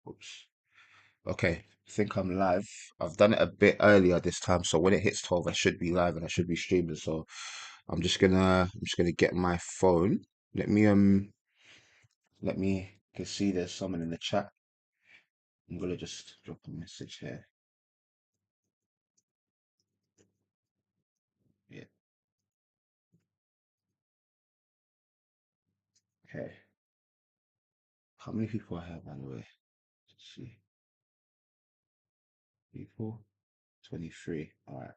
Oops. Okay, I think I'm live. I've done it a bit earlier this time, so when it hits 12, I should be live and I should be streaming. So I'm just gonna get my phone. Let me I can see there's someone in the chat. I'm gonna just drop a message here. Yeah. Okay. How many people I have, by the way? Let's see. People. 23. All right.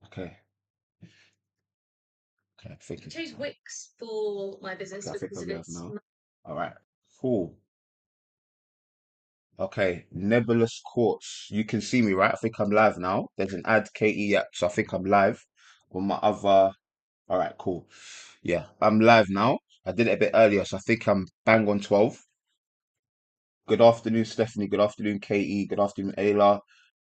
Okay. Okay. I think it's Choose Wix for my business okay, I think because I'm of live its. now. All right. Cool. Okay, Nebulous Quartz. You can see me, right? I think I'm live now. There's an ad KE, yeah. So I think I'm live on my other. All right, cool. Yeah, I'm live now. I did it a bit earlier, so I think I'm bang on 12. Good afternoon, Stephanie. Good afternoon, KE. Good afternoon, Ayla.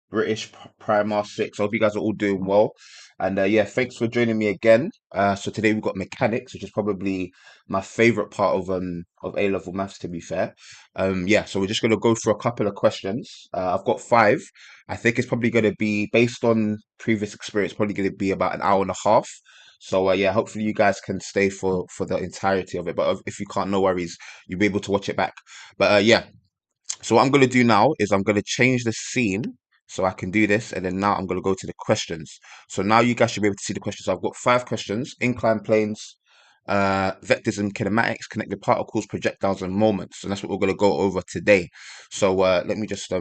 British Primar 6. I hope you guys are all doing well. And yeah, thanks for joining me again. So today we've got mechanics, which is probably my favorite part of A level maths, to be fair. Yeah, so we're just gonna go through a couple of questions. I've got five. I think it's probably gonna be based on previous experience, probably gonna be about an hour and a half. So yeah, hopefully you guys can stay for the entirety of it. But if you can't, no worries, you'll be able to watch it back. But yeah, so what I'm going to do now is I'm going to change the scene so I can do this. And then now I'm going to go to the questions. So now you guys should be able to see the questions. So I've got five questions: inclined planes, vectors and kinematics, connected particles, projectiles, and moments. And that's what we're going to go over today. So let me just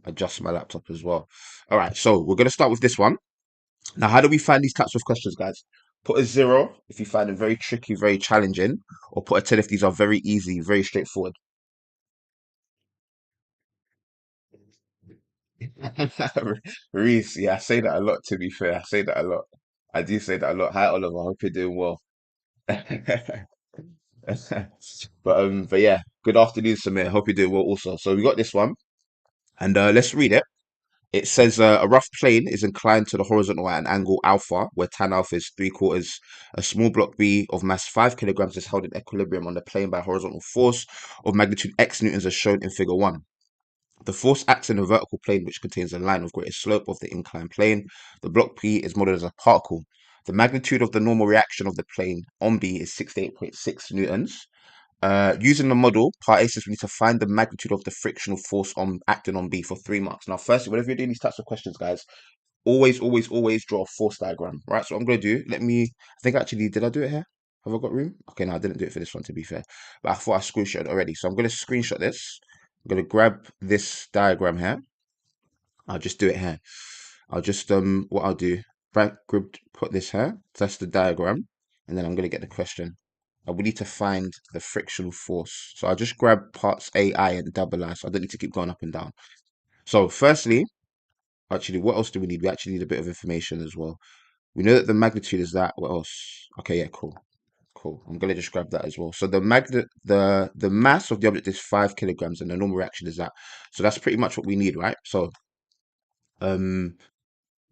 adjust my laptop as well. All right. So we're going to start with this one. Now, how do we find these types of questions, guys? Put a 0 if you find them very tricky, very challenging, or put a 10 if these are very easy, very straightforward. Reese, yeah, I say that a lot, to be fair. I say that a lot. I do say that a lot. Hi, Oliver. I hope you're doing well. But yeah, good afternoon, Samir. Hope you're doing well also. So we got this one, and let's read it. It says a rough plane is inclined to the horizontal at an angle alpha, where tan alpha is 3/4. A small block B of mass 5 kilograms is held in equilibrium on the plane by a horizontal force of magnitude x newtons as shown in figure 1. The force acts in a vertical plane which contains a line of greatest slope of the inclined plane. The block P is modeled as a particle. The magnitude of the normal reaction of the plane on B is 68.6 newtons. Using the model, part A says we need to find the magnitude of the frictional force on acting on B for 3 marks. Now, firstly, whenever you're doing these types of questions, guys, always draw a force diagram, right? So what I'm going to do, I think actually, did I do it here? Have I got room? Okay, no, I didn't do it for this one, to be fair. But I thought I screenshot it already. So I'm going to screenshot this. I'm going to grab this diagram here. I'll just do it here. I'll just, what I'll do, put this here. That's the diagram. And then I'm going to get the question. We need to find the frictional force. So I'll just grab parts AI and double I, so I don't need to keep going up and down. So firstly, actually, what else do we need? We actually need a bit of information as well. We know that the magnitude is that. What else? Okay, yeah, cool. Cool. I'm gonna just grab that as well. So the mass of the object is 5 kilograms and the normal reaction is that. So that's pretty much what we need, right? So um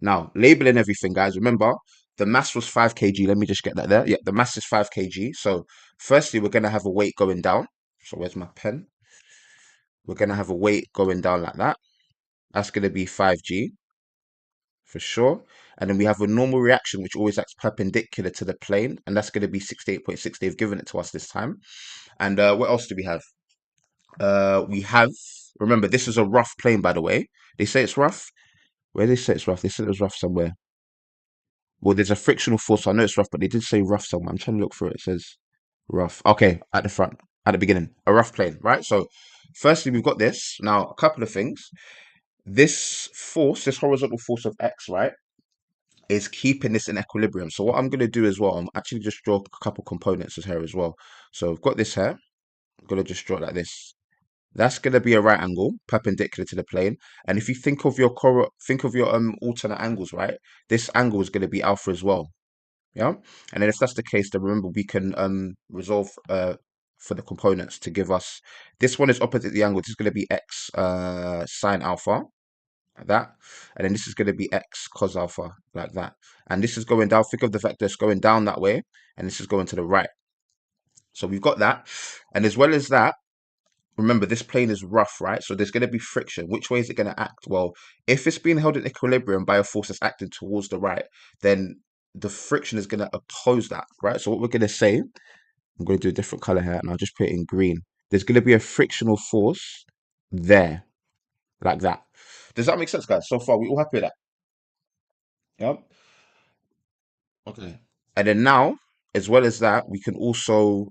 now labeling everything, guys. Remember, the mass was 5 kg. Let me just get that there. Yeah, the mass is 5 kg. So firstly, we're gonna have a weight going down. So where's my pen? We're gonna have a weight going down like that. That's gonna be 5g for sure. And then we have a normal reaction, which always acts perpendicular to the plane, and that's going to be 68.6. They've given it to us this time. And what else do we have? We have, remember, this is a rough plane, by the way. They say it's rough. Where they say it's rough? They said it was rough somewhere. Well, there's a frictional force. So I know it's rough, but they did say rough somewhere. I'm trying to look through it. It says rough. Okay, at the front, at the beginning, a rough plane, right? So, firstly, we've got this. Now, a couple of things. This force, this horizontal force of X, right, is keeping this in equilibrium. So what I'm going to do as well, I'm actually just draw a couple components here as well. So I've got this here. I'm going to just draw it like this. That's going to be a right angle perpendicular to the plane. And if you think of your alternate angles, right? This angle is going to be alpha as well. Yeah. And then if that's the case, then remember we can resolve for the components to give us, this one is opposite the angle. This is going to be x sine alpha, like that. And then this is going to be x cos alpha, like that. And this is going down. Think of the vector that's going down that way, and this is going to the right. So we've got that. And as well as that, remember this plane is rough, right? So there's going to be friction. Which way is it going to act? Well, if it's being held in equilibrium by a force that's acting towards the right, then the friction is going to oppose that, right? So what we're going to say, I'm going to do a different color here, and I'll just put it in green. There's going to be a frictional force there, like that. Does that make sense, guys? So far, we all happy with that? Yep. Okay. And then now, as well as that, we can also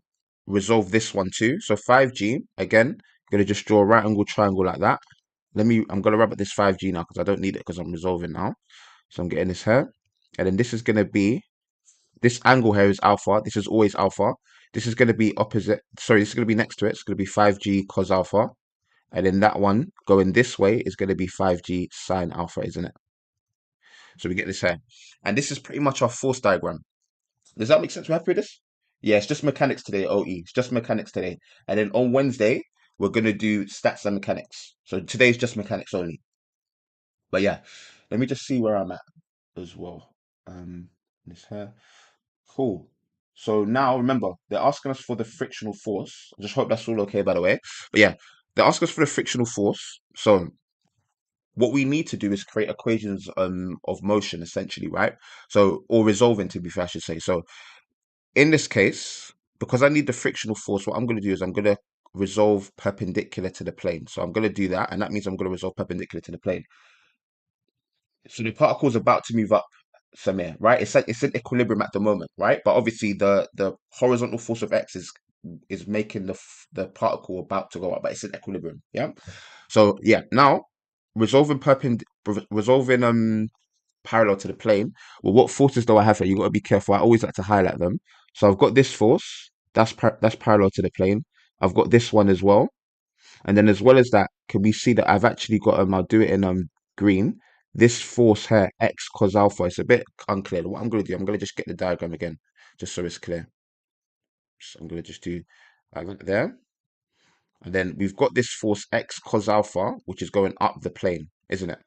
resolve this one too. So 5G, again, I'm going to just draw a right angle triangle like that. I'm going to rub at this 5G now because I don't need it because I'm resolving now. So I'm getting this here. And then this is going to be, this angle here is alpha. This is always alpha. This is going to be opposite. Sorry, this is going to be next to it. It's going to be 5G cos alpha. And then that one going this way is going to be 5G sine alpha, isn't it? So we get this here. And this is pretty much our force diagram. Does that make sense? We're happy with this? Yeah, it's just mechanics today, OE. It's just mechanics today. And then on Wednesday, we're going to do stats and mechanics. So today's just mechanics only. But yeah, let me just see where I'm at as well. This here. Cool. So now remember, they're asking us for the frictional force. I just hope that's all okay, by the way. But yeah, they're asking us for the frictional force. So what we need to do is create equations of motion essentially, right? So or resolving to be fair, I should say. So in this case, because I need the frictional force, what I'm going to do is I'm going to resolve perpendicular to the plane. So I'm going to do that, and that means I'm going to resolve perpendicular to the plane. So the particle is about to move up, Samir, right? It's in equilibrium at the moment, right? But obviously the horizontal force of x is making the particle about to go up, but it's in equilibrium. Yeah. So yeah, now resolving parallel to the plane. Well, what forces do I have here? You got to be careful. I always like to highlight them. So I've got this force that's parallel to the plane. I've got this one as well, and then as well as that, can we see that I've actually got I'll do it in green. This force here, x cos alpha, it's a bit unclear. What I'm going to do, I'm going to just get the diagram again, just so it's clear. So I'm going to just do like that there, and then we've got this force x cos alpha, which is going up the plane, isn't it?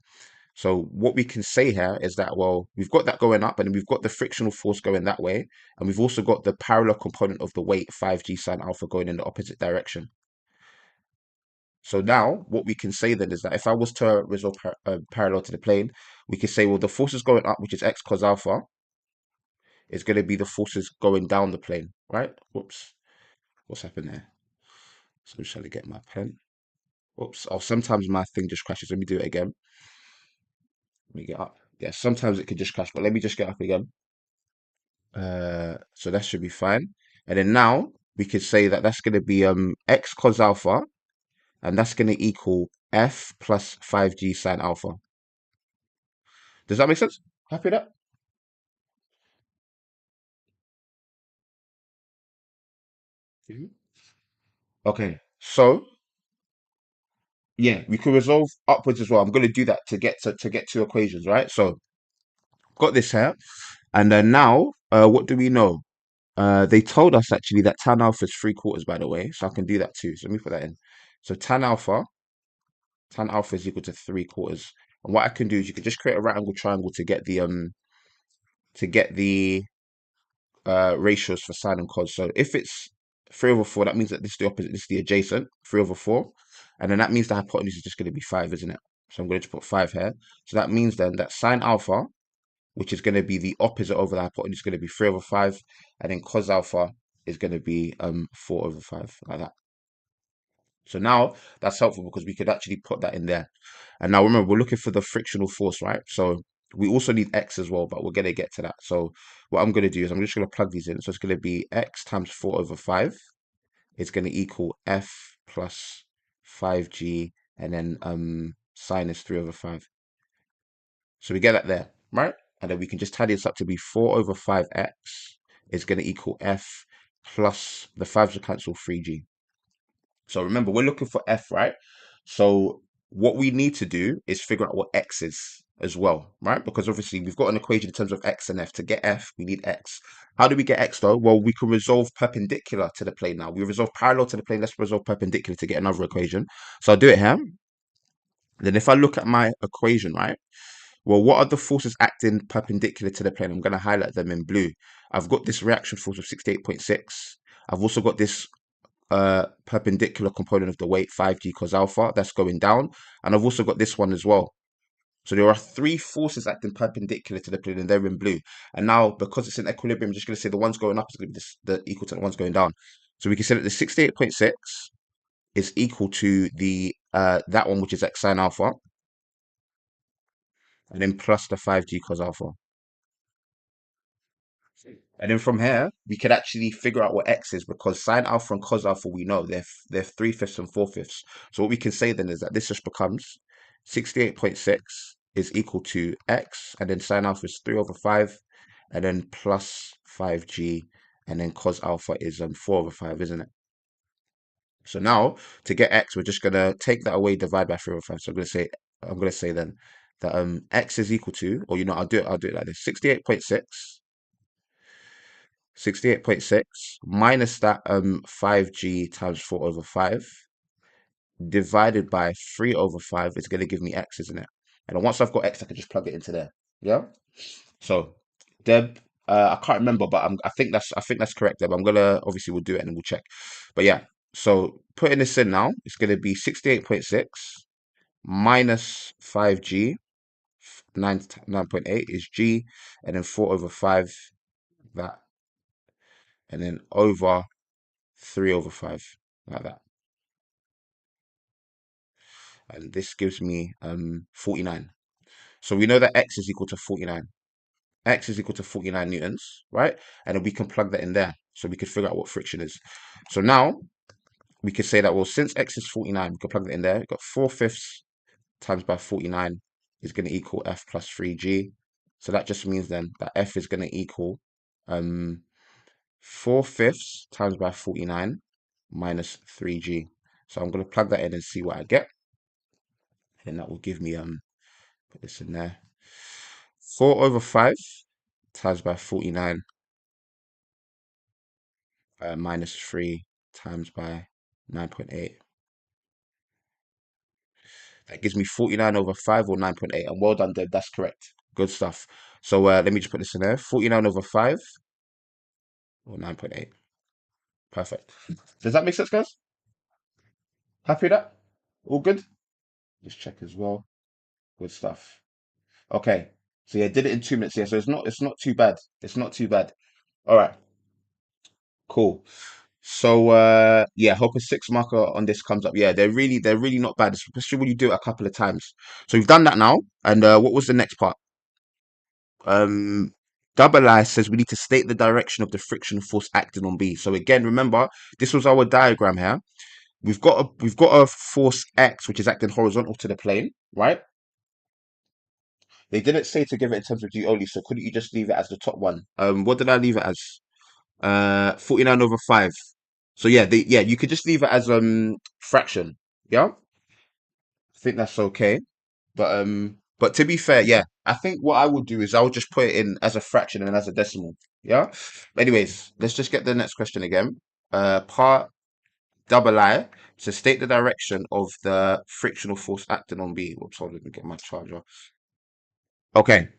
So what we can say here is that, well, we've got that going up and we've got the frictional force going that way. And we've also got the parallel component of the weight 5G sine alpha going in the opposite direction. So now what we can say then is that if I was to resolve parallel to the plane, we could say, well, the forces going up, which is x cos alpha, is going to be the forces going down the plane, right? Whoops. What's happened there? So I'm just trying to get my pen. Whoops. Oh, sometimes my thing just crashes. Let me do it again. Let me get up. Yeah, sometimes it could just crash, but let me just get up again. So that should be fine. And then now we could say that that's going to be x cos alpha, and that's going to equal f plus 5g sine alpha. Does that make sense? Happy with that? Mhm. Okay. So yeah, we can resolve upwards as well. I'm going to do that to get two equations, right? So got this here, and then now, what do we know? They told us actually that tan alpha is 3/4, by the way, so I can do that too. So let me put that in. So tan alpha is equal to 3/4. And what I can do is you can just create a right angle triangle to get the ratios for sine and cos. So if it's 3/4, that means that this is the opposite, this is the adjacent, 3/4. And then that means the hypotenuse is just going to be 5, isn't it? So I'm going to put 5 here. So that means then that sine alpha, which is going to be the opposite over the hypotenuse, is going to be 3/5. And then cos alpha is going to be 4/5, like that. So now that's helpful because we could actually put that in there. And now remember, we're looking for the frictional force, right? So we also need x as well, but we're going to get to that. So what I'm going to do is I'm just going to plug these in. So it's going to be x times 4/5. It's going to equal f plus 5g, and then sine is 3/5. So we get that there, right? And then we can just tidy this up to be 4/5x is going to equal f plus the 5's will cancel 3g. So remember, we're looking for f, right? So what we need to do is figure out what x is as well, right? Because obviously we've got an equation in terms of x and f. To get f, we need x. How do we get x though? Well, we can resolve perpendicular to the plane now. We resolve parallel to the plane. Let's resolve perpendicular to get another equation. So I'll do it here. Then if I look at my equation, right? Well, what are the forces acting perpendicular to the plane? I'm going to highlight them in blue. I've got this reaction force of 68.6. I've also got this perpendicular component of the weight 5g cos alpha. That's going down. And I've also got this one as well. So there are three forces acting perpendicular to the plane, and they're in blue. And now, because it's in equilibrium, I'm just going to say the ones going up is going to be the equal to the ones going down. So we can say that the 68.6 is equal to the that one, which is x sine alpha, and then plus the 5g cos alpha. And then from here, we could actually figure out what x is, because sine alpha and cos alpha, we know they're 3/5 and 4/5. So what we can say then is that this just becomes 68.6 is equal to x, and then sine alpha is 3/5, and then plus 5g, and then cos alpha is 4/5, isn't it? So now to get x, we're just gonna take that away, divide by 3/5. So I'm gonna say then that x is equal to, or I'll do it like this: 68.6 minus that 5g times 4/5 divided by 3/5 is going to give me x, isn't it? And then once I've got x, I can just plug it into there. Yeah. So Deb, I can't remember, but I think that's correct, Deb. I'm gonna, obviously we'll do it and then we'll check. But yeah, so putting this in now, it's going to be 68.6 minus 5g, 9.8 is g, and then 4/5 that, and then over 3/5, like that. And this gives me 49. So we know that x is equal to 49. X is equal to 49 newtons, right? And then we can plug that in there, so we could figure out what friction is. So now we could say that, well, since x is 49, we can plug that in there. We've got 4/5 times by 49 is going to equal F plus 3g. So that just means then that F is going to equal 4/5 times by 49 minus 3g. So I'm going to plug that in and see what I get. And that will give me, put this in there, 4/5 times by 49 minus 3 times by 9.8. That gives me 49/5 or 9.8. And well done, Deb. That's correct. Good stuff. So let me just put this in there. 49/5 or 9.8. Perfect. Does that make sense, guys? Happy with that? All good? Just check as well. Good stuff. Okay. So yeah, did it in 2 minutes. Yeah, so it's not too bad. It's not too bad. All right. Cool. So yeah, hope a 6 marker on this comes up. Yeah, they're really not bad, especially when you do it a couple of times. So we've done that now. And what was the next part? Um Double I says we need to state the direction of the friction force acting on B. So again, remember, this was our diagram here. We've got a force X which is acting horizontal to the plane, right? They didn't say to give it in terms of G only, so couldn't you just leave it as the top one? What did I leave it as? 49/5. So yeah, you could just leave it as fraction. Yeah, I think that's okay. But to be fair, yeah, I think what I would do is I would just put it in as a fraction and as a decimal. Yeah. Anyways, let's just get the next question again. Part double I, to state the direction of the frictional force acting on B. Whoops, hold on, let me get my charger. Okay.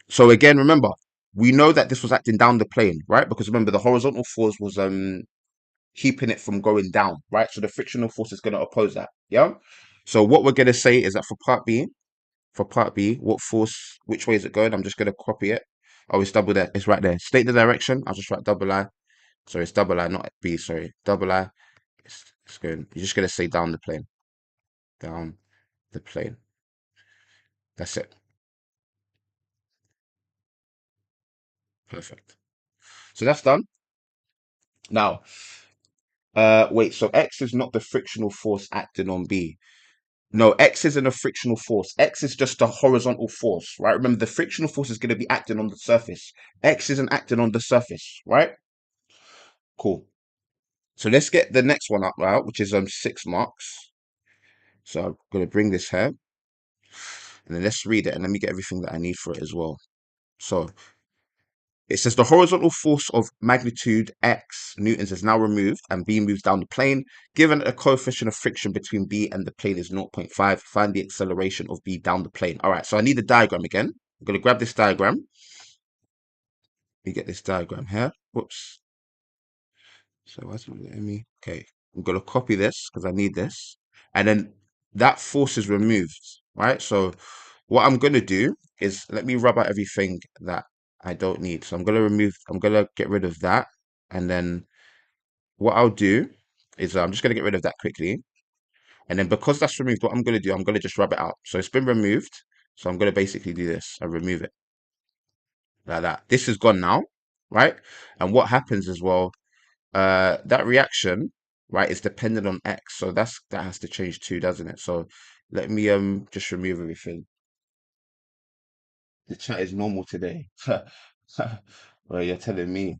So again, remember, we know that this was acting down the plane, right? Because remember, the horizontal force was keeping it from going down, right? So the frictional force is going to oppose that. Yeah. So what we're going to say is that for part B, which way is it going? I'm just going to copy it. Oh, it's double there. It's right there. State the direction. I'll just write double I. Sorry, it's double I, not B. Sorry, double I. It's going. You're just going to say down the plane. Down the plane. That's it. Perfect. So that's done. Now, wait. So X is not the frictional force acting on B. No, X isn't a frictional force. X is just a horizontal force, right? Remember, the frictional force is going to be acting on the surface. X isn't acting on the surface, right? Cool. So let's get the next one up now, which is 6 marks. So I'm going to bring this here, and then let's read it, and let me get everything that I need for it as well. So it says the horizontal force of magnitude x newtons is now removed, and B moves down the plane. Given that the coefficient of friction between B and the plane is 0.5, find the acceleration of B down the plane. All right, so I need a diagram again. I'm going to grab this diagram. You get this diagram here. Whoops. So what's it letting me? Okay. I'm gonna copy this because I need this, and then that force is removed, right? So what I'm gonna do is let me rub out everything that I don't need. So I'm gonna get rid of that, and then what I'll do is I'm just gonna get rid of that quickly, and then because that's removed, what I'm gonna do, I'm gonna just rub it out. So it's been removed, so I'm gonna basically do this and remove it like that. This is gone now, right? And what happens as well, that reaction, right, is dependent on X. So that has to change too, doesn't it? So let me just remove everything. The chat is normal today. Well, you're telling me.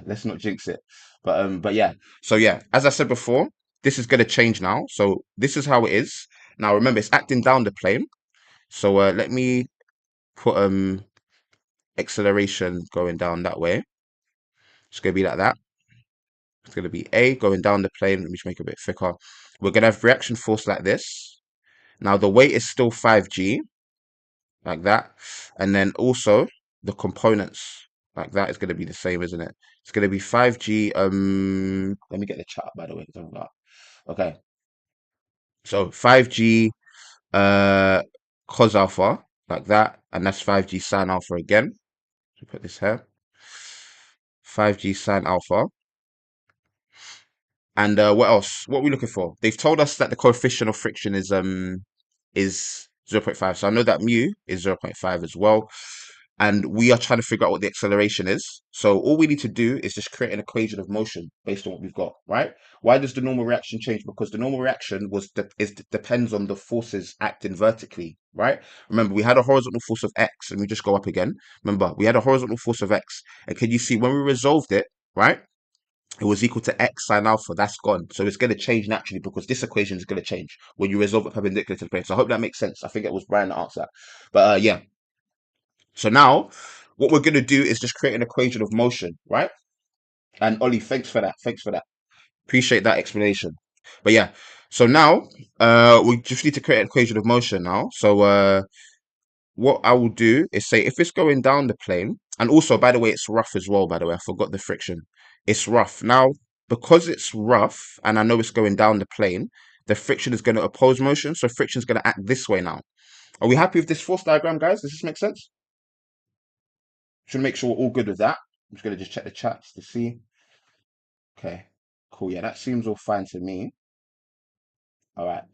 Let's not jinx it. But yeah. So yeah, as I said before, this is gonna change now. So this is how it is. Now remember, it's acting down the plane. So let me put acceleration going down that way. It's gonna be like that. It's going to be A going down the plane. Let me just make it a bit thicker. We're going to have reaction force like this. Now the weight is still 5G, like that. And then also the components, like that, is going to be the same, isn't it? It's going to be 5G. Let me get the chart, by the way. Okay. So 5G cos alpha, like that. And that's 5G sine alpha again. So put this here. 5G sine alpha. And what else? What are we looking for? They've told us that the coefficient of friction is 0.5. So I know that mu is 0.5 as well. And we are trying to figure out what the acceleration is. So all we need to do is just create an equation of motion based on what we've got, right? Why does the normal reaction change? Because the normal reaction depends on the forces acting vertically, right? Remember, we had a horizontal force of X, and we just go up again. Remember, we had a horizontal force of X. And can you see when we resolved it, right? It was equal to x sine alpha. That's gone. So it's going to change naturally because this equation is going to change when you resolve it perpendicular to the plane. So I hope that makes sense. I think it was Brian that answered that. But yeah. So now what we're going to do is just create an equation of motion, right? And Ollie, thanks for that. Thanks for that. Appreciate that explanation. But yeah. So now we just need to create an equation of motion now. So what I will do is say if it's going down the plane, and also by the way, it's rough as well. By the way, I forgot the friction. It's rough now because it's rough, and I know it's going down the plane. The friction is going to oppose motion, so friction is going to act this way now. Are we happy with this force diagram, guys? Does this make sense? Should make sure we're all good with that. I'm just going to just check the chats to see. Okay, cool. Yeah, that seems all fine to me. All right.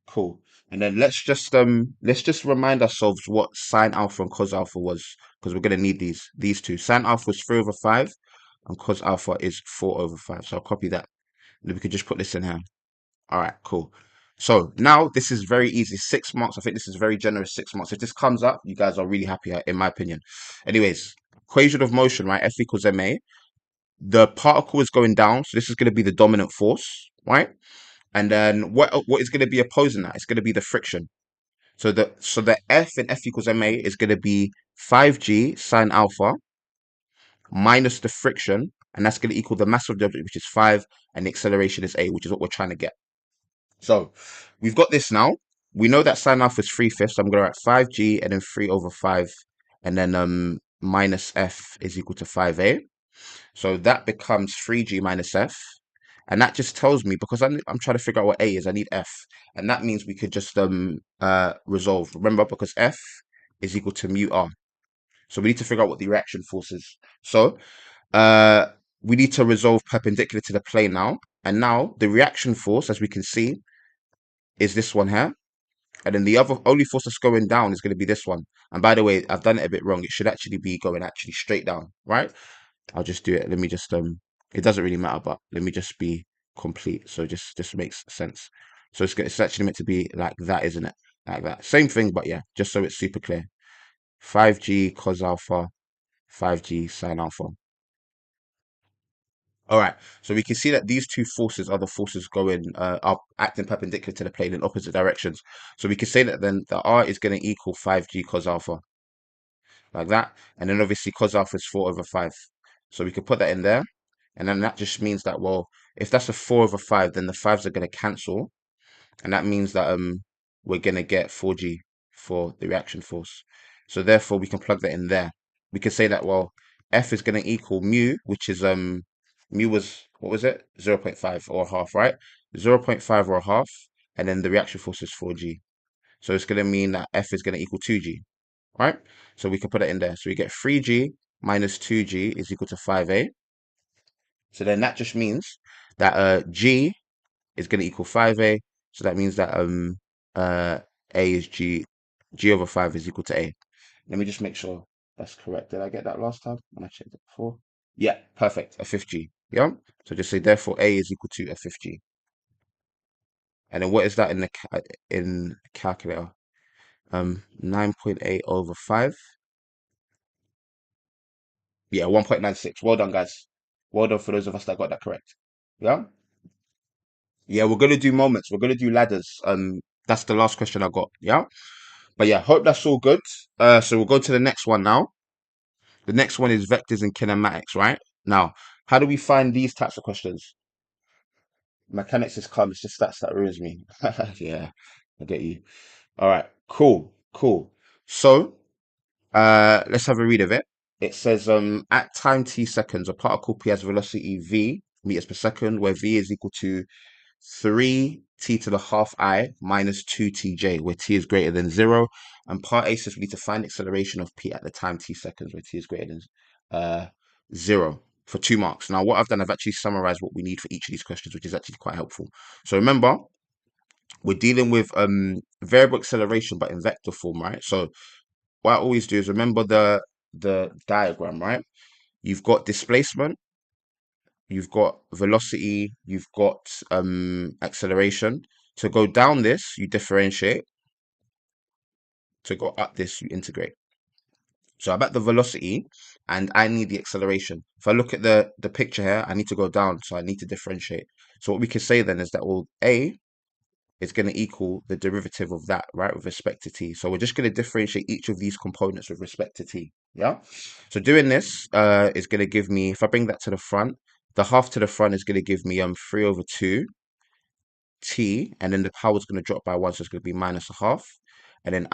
Cool. And then let's just remind ourselves what sine alpha and cos alpha was because we're gonna need these two. Sine alpha is 3/5 and cos alpha is 4/5. So I'll copy that. And we could just put this in here. All right, cool. So now this is very easy. 6 months. I think this is very generous. 6 months. If this comes up, you guys are really happy, in my opinion. Anyways, equation of motion, right? F equals ma. The particle is going down, so this is going to be the dominant force, right? And then what is going to be opposing that? It's going to be the friction. So the F in F equals ma is going to be 5G sine alpha minus the friction, and that's going to equal the mass of the object, which is 5, and the acceleration is a, which is what we're trying to get. So we've got this now. We know that sine alpha is 3/5, so I'm going to write 5G and then 3/5, and then minus F is equal to 5a. So that becomes 3G minus F. And that just tells me, because I'm trying to figure out what A is, I need F. And that means we could just resolve. Remember, because F is equal to mu R. So we need to figure out what the reaction force is. So uh, we need to resolve perpendicular to the plane now. And now the reaction force, as we can see, is this one here. And then the other only force that's going down is going to be this one. And by the way, I've done it a bit wrong. It should actually be going actually straight down, right? I'll just do it. Let me just it doesn't really matter, but let me just be complete. So just makes sense. So it's actually meant to be like that, isn't it? Like that. Same thing, but yeah, just so it's super clear. 5G cos alpha, 5G sine alpha. All right. So we can see that these two forces are the forces going are acting perpendicular to the plane in opposite directions. So we can say that then the R is going to equal 5G cos alpha, like that. And then obviously cos alpha is 4/5. So we could put that in there. And then that just means that, well, if that's a 4/5, then the fives are going to cancel. And that means that we're going to get 4G for the reaction force. So therefore, we can plug that in there. We can say that, well, F is going to equal mu, which is mu was, what was it? 0.5 or a half, right? 0.5 or a half, and then the reaction force is 4g. So it's going to mean that F is going to equal 2g, right? So we can put it in there. So we get 3g minus 2g is equal to 5a. So then that just means that g is going to equal 5a. So that means that uh a is g over 5 is equal to a. Let me just make sure that's correct. Did I get that last time when I checked it before? Yeah, perfect. A fifth g. Yeah. So just say therefore a is equal to a fifth g. And then what is that in the in calculator? 9.8 over 5. Yeah, 1.96. Well done, guys. Well done for those of us that got that correct. Yeah. Yeah, we're gonna do moments. We're gonna do ladders. That's the last question I got. Yeah. But yeah, hope that's all good. So we'll go to the next one now. The next one is vectors and kinematics, right? Now, how do we find these types of questions? Mechanics is calm, it's just stats that ruins me. Yeah, I get you. All right, cool, cool. So, let's have a read of it. It says, at time t seconds, a particle p has velocity v meters per second, where v is equal to 3t to the half I minus 2tj, where t is greater than 0. And part A says we need to find acceleration of p at the time t seconds, where t is greater than 0 for 2 marks. Now, what I've done, I've actually summarized what we need for each of these questions, which is actually quite helpful. So remember, we're dealing with variable acceleration, but in vector form, right? So what I always do is remember the diagram, right? You've got displacement, you've got velocity, you've got acceleration. To go down this, you differentiate. To go up this, you integrate. So I'm at the velocity and I need the acceleration. If I look at the picture here, I need to go down, so I need to differentiate. So what we could say then is that, well, A is going to equal the derivative of that, right, with respect to t. So we're just going to differentiate each of these components with respect to t. Yeah. So doing this is going to give me, if I bring that to the front, the half to the front is going to give me 3 over 2 t, and then the power is going to drop by 1, so it's going to be minus a half. And then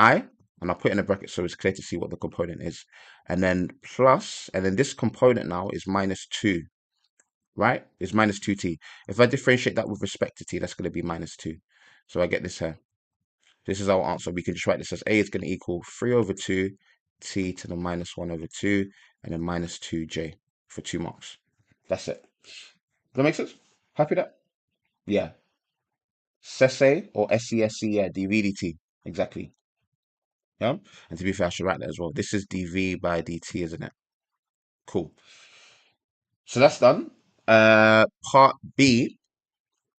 and I'll put in a bracket so it's clear to see what the component is. And then plus, and then this component now is minus 2, right? Is minus 2t. If I differentiate that with respect to t, that's going to be minus 2. So I get this here. This is our answer. We can just write this as a is going to equal 3 over 2 t to the minus 1 over 2, and then minus 2j for 2 marks. That's it. Does that make sense? Happy with that? Yeah. Sese or SESC, yeah, dV dt. Exactly. Yeah. And to be fair, I should write that as well. This is dV by dt, isn't it? Cool. So that's done. Part B,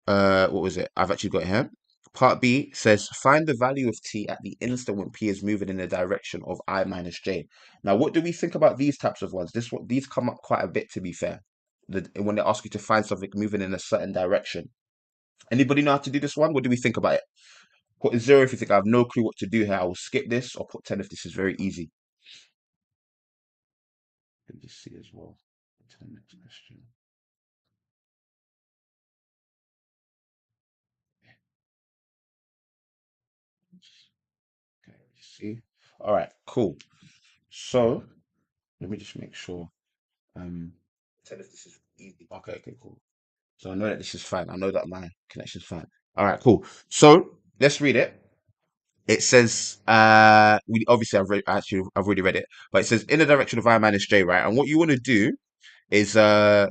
what was it? I've actually got it here. Part B says find the value of t at the instant when p is moving in the direction of I minus j. Now, what do we think about these types of ones? These come up quite a bit, to be fair. When they ask you to find something moving in a certain direction. Anybody know how to do this one? What do we think about it? Put a 0 if you think I have no clue what to do here. I will skip this, or put 10 if this is very easy. Let me just see as well. To the next question. Okay, see. All right, cool. So let me just make sure. 10 if this is easy. Okay, okay, cool. So I know that this is fine. I know that my connection's fine. All right, cool. So let's read it. It says, we obviously I've already read it, but it says in the direction of I minus j, right? And what you want to do is for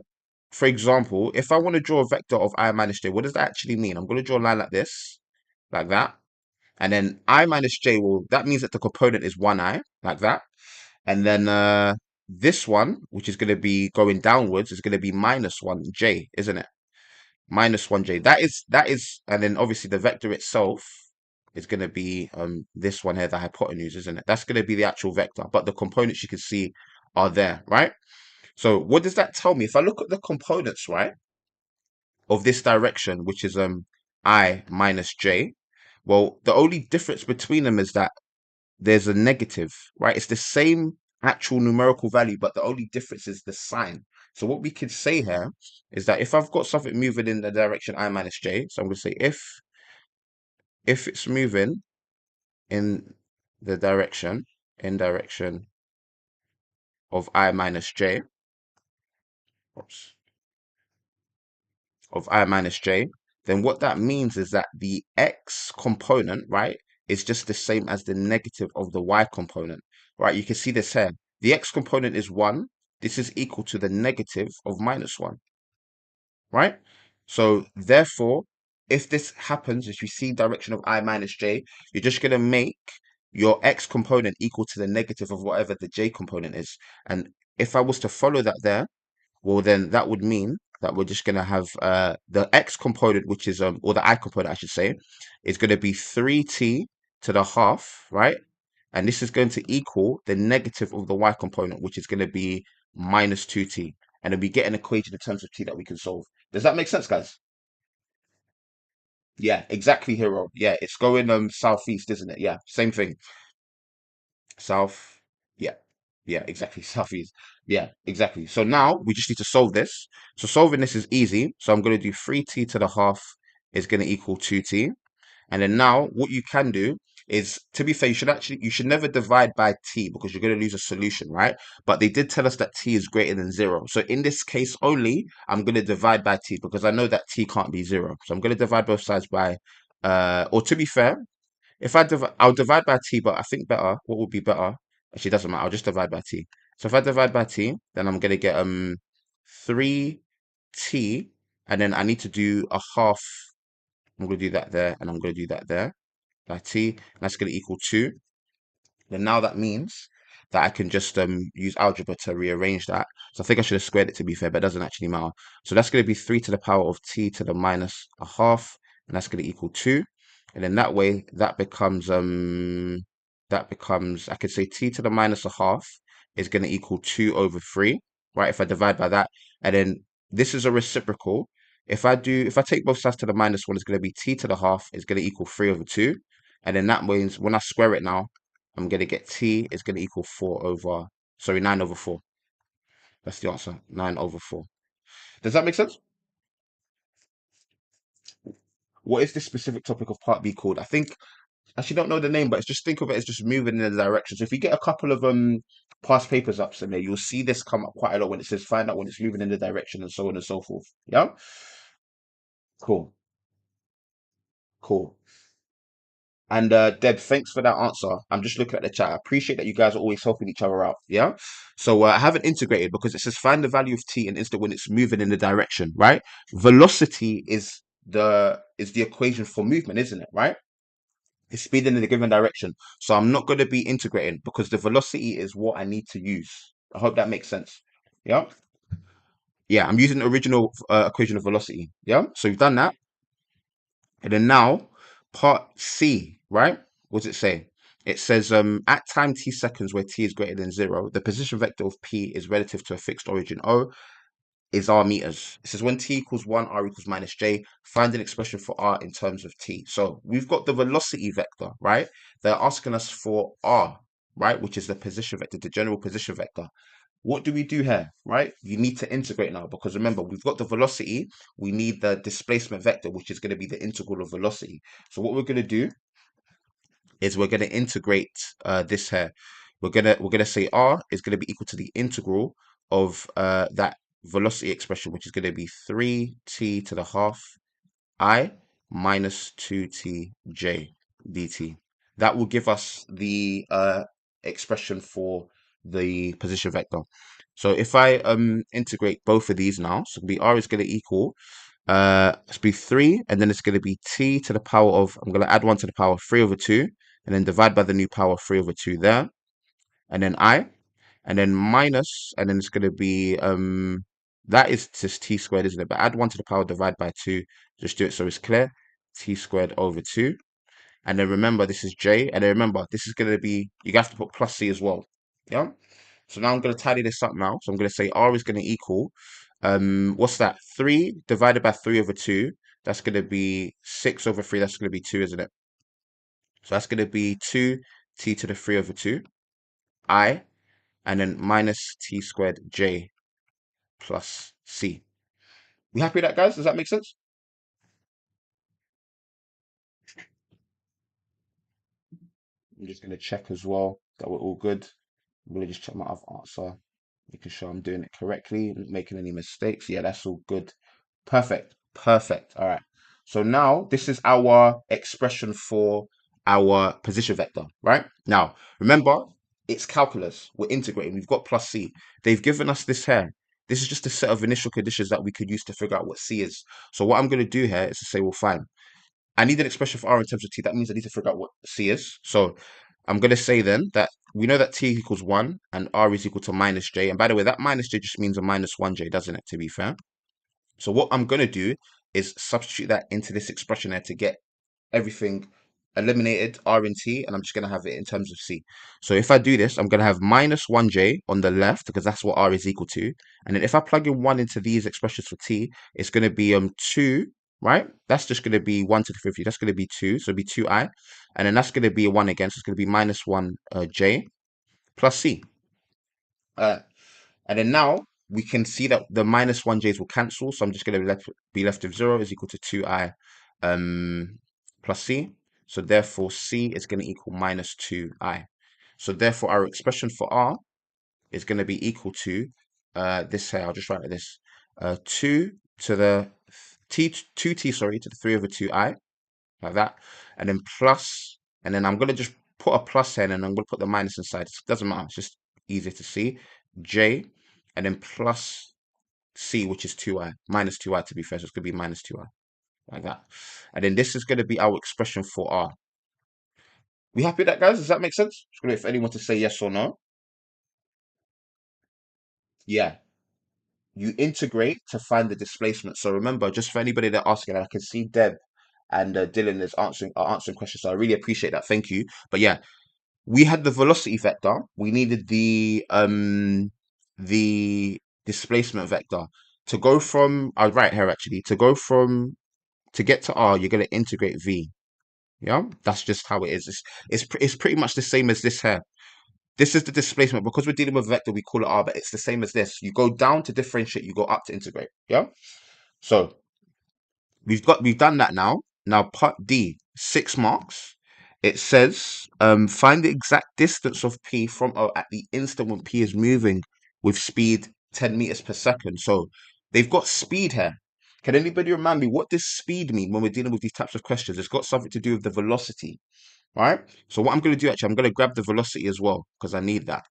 example, if I want to draw a vector of I minus j, what does that actually mean? I'm going to draw a line like this, like that. And then I minus j, well, that means that the component is 1i, like that. And then this one, which is going to be going downwards, is going to be minus 1j, isn't it? Minus 1j. That is, and then obviously the vector itself is going to be this one here, the hypotenuse, isn't it? That's going to be the actual vector, but the components you can see are there, right? So what does that tell me? If I look at the components, right, of this direction, which is I minus j, well, the only difference between them is that there's a negative, right? It's the same actual numerical value, but the only difference is the sign. So what we could say here is that if I've got something moving in the direction I minus j, so I'm going to say if it's moving in the direction of I minus j, oops, of I minus j, then what that means is that the x component, right, is just the same as the negative of the y component, right? You can see this here. The x component is 1. This is equal to the negative of minus 1, right? So therefore, if this happens, if you see direction of I minus j, you're just going to make your x component equal to the negative of whatever the j component is. And if I was to follow that there, well, then that would mean that we're just going to have the x component, which is, or the I component, I should say, is going to be 3t to the half, right? And this is going to equal the negative of the y component, which is going to be minus 2t. And then we get an equation in terms of t that we can solve. Does that make sense, guys? Yeah, exactly, Hero. Yeah, it's going southeast, isn't it? Yeah, same thing. South. Yeah. Yeah, exactly. Southeast. Yeah, exactly. So now we just need to solve this. So solving this is easy. So I'm going to do 3t to the half is going to equal 2t. And then now what you can do is, to be fair, you should never divide by t because you're going to lose a solution, right? But they did tell us that t is greater than 0. So in this case only, I'm going to divide by t because I know that t can't be 0. So I'm going to divide both sides by, or to be fair, if I'll divide by t, but I think better, what would be better? Actually, it doesn't matter. I'll just divide by t. So if I divide by t, then I'm gonna get 3t, and then I need to do a half. I'm gonna do that there, and I'm gonna do that there by t, and that's gonna equal 2. Then now that means that I can just use algebra to rearrange that. So I think I should have squared it to be fair, but it doesn't actually matter. So that's going to be 3 to the power of t to the minus a half, and that's going to equal 2. And then that way that becomes I could say t to the minus a half is going to equal 2 over 3, right? If I divide by that, and then this is a reciprocal. If I take both sides to the minus 1, it's going to be t to the half is going to equal 3 over 2. And then that means when I square it now, I'm going to get t is going to equal 9 over 4. That's the answer, 9 over 4. Does that make sense? What is this specific topic of part B called? I think, I actually don't know the name, but it's just think of it as just moving in the direction. So if you get a couple of past papers up in there, you'll see this come up quite a lot when it says find out when it's moving in the direction and so on and so forth. Yeah? Cool. Cool. And Deb, thanks for that answer. I'm just looking at the chat. I appreciate that you guys are always helping each other out. Yeah. So I haven't integrated because it says find the value of t in instant when it's moving in the direction, right? Velocity is the equation for movement, isn't it? Right? It's speed in a given direction. So I'm not going to be integrating because the velocity is what I need to use. I hope that makes sense. Yeah. Yeah. I'm using the original equation of velocity. Yeah. So we've done that. And then now, part C, right? What does it say? It says at time t seconds where t is greater than 0, the position vector of p is relative to a fixed origin O is r meters. It says when t equals 1, r equals minus j, find an expression for r in terms of t. So we've got the velocity vector, right? They're asking us for r, right? Which is the position vector, the general position vector. What do we do here, right? You need to integrate now because remember, we've got the velocity. We need the displacement vector, which is going to be the integral of velocity. So what we're going to do is we're going to integrate this here. We're gonna say r is going to be equal to the integral of that velocity expression, which is going to be 3t to the half I minus 2t j dt. That will give us the expression for the position vector. So if I integrate both of these now, so the r is going to equal it's be 3, and then it's going to be t to the power of, I'm going to add 1 to the power of 3 over 2, and then divide by the new power 3 over 2 there, and then I, and then minus, and then it's going to be that is just t squared, isn't it? But add 1 to the power, divide by 2, just do it so it's clear. T squared over 2, and then remember this is j, and then remember this is going to be, you have to put plus c as well. Yeah. So now I'm going to tidy this up now. So I'm going to say r is going to equal what's that, 3 divided by 3 over 2, that's going to be 6 over 3, that's going to be 2, isn't it? So that's going to be 2t to the 3 over 2 I, and then minus t squared j plus c. We happy with that, guys? Does that make sense? I'm just going to check as well that we're all good. I'm going to just check my other answer, making sure I'm doing it correctly, not making any mistakes. Yeah, that's all good. Perfect. Perfect. All right. So now this is our expression for our position vector, right? Now, remember, it's calculus. We're integrating. We've got plus C. They've given us this here. This is just a set of initial conditions that we could use to figure out what C is. So what I'm going to do here is to say, well, fine. I need an expression for R in terms of T. That means I need to figure out what C is. So I'm going to say then that we know that T equals 1 and R is equal to minus J. And by the way, that minus J just means a minus 1J, doesn't it, to be fair? So what I'm going to do is substitute that into this expression here to get everything eliminated, R and T, and I'm just going to have it in terms of C. So if I do this, I'm going to have minus 1J on the left because that's what R is equal to. And then if I plug in 1 into these expressions for T, it's going to be 2, right? That's just going to be 1 to the 50. That's going to be 2, so it'll be 2I. And then that's going to be a 1 again, so it's going to be minus 1J plus C. And then now we can see that the minus 1J's will cancel. So I'm just going to be left with 0 is equal to 2I plus C. So therefore, C is going to equal minus 2I. So therefore, our expression for R is going to be equal to this here. I'll just write like this. 2 to the 2t, sorry, to the 3 over 2I, like that. And then plus, and then I'm going to just put a plus here, and then I'm going to put the minus inside. It doesn't matter. It's just easier to see. J, and then plus C, which is 2I, minus 2I to be fair. So it's going to be minus 2I, like that. And then this is going to be our expression for R. We happy with that, guys? Does that make sense? Just going to wait for anyone to say yes or no. Yeah. You integrate to find the displacement. So remember, just for anybody that asking, I can see Deb and Dylan is answering questions. So I really appreciate that. Thank you. But yeah, we had the velocity vector. We needed the displacement vector to go from. I right here actually to get to R. You're going to integrate V. Yeah, that's just how it is. It's pretty much the same as this here. This is the displacement because we're dealing with vector. We call it R, but it's the same as this. You go down to differentiate. You go up to integrate. Yeah. So we've done that now. Now part D, 6 marks. It says find the exact distance of P from O at the instant when P is moving with speed 10 meters per second. So they've got speed here. Can anybody remind me what does speed mean when we're dealing with these types of questions? It's got something to do with the velocity, right? So what I'm going to do actually, I'm going to grab the velocity as well because I need that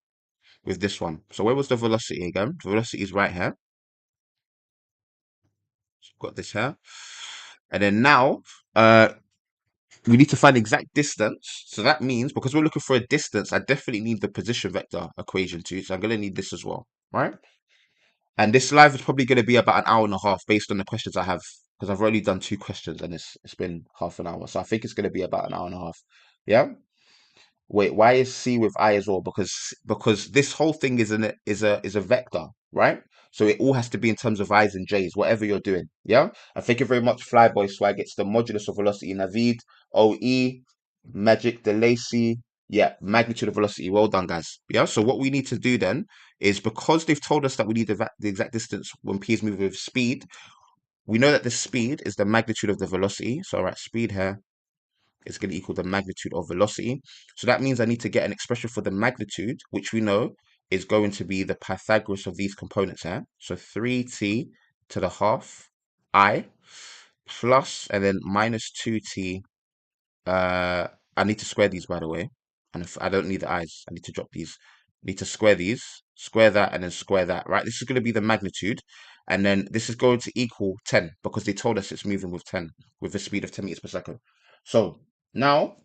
with this one. So where was the velocity again? The velocity is right here. So I've got this here. And then now, we need to find exact distance. So that means because we're looking for a distance, I definitely need the position vector equation too. So I'm going to need this as well, right? And this live is probably going to be about an hour and a half based on the questions I have because I've already done 2 questions and it's been half an hour. So I think it's going to be about an hour and a half. Yeah. Wait, why is C with I as well? Because this whole thing is a vector, right? So it all has to be in terms of I's and J's, whatever you're doing. Yeah. And thank you very much, Flyboy Swag. It's the modulus of velocity. Navid, OE, Magic, DeLacy. Yeah, magnitude of velocity. Well done, guys. Yeah. So what we need to do then is because they've told us that we need the exact distance when P is moving with speed, we know that the speed is the magnitude of the velocity. So all right, speed here is going to equal the magnitude of velocity. So that means I need to get an expression for the magnitude, which we know is going to be the Pythagoras of these components here. So 3t to the half I plus and then minus 2t. I need to square these, by the way. And if I don't need the i's, I need to drop these. I need to square these, square that, and then square that, right? This is going to be the magnitude. And then this is going to equal 10 because they told us it's moving with 10, with a speed of 10 meters per second. So now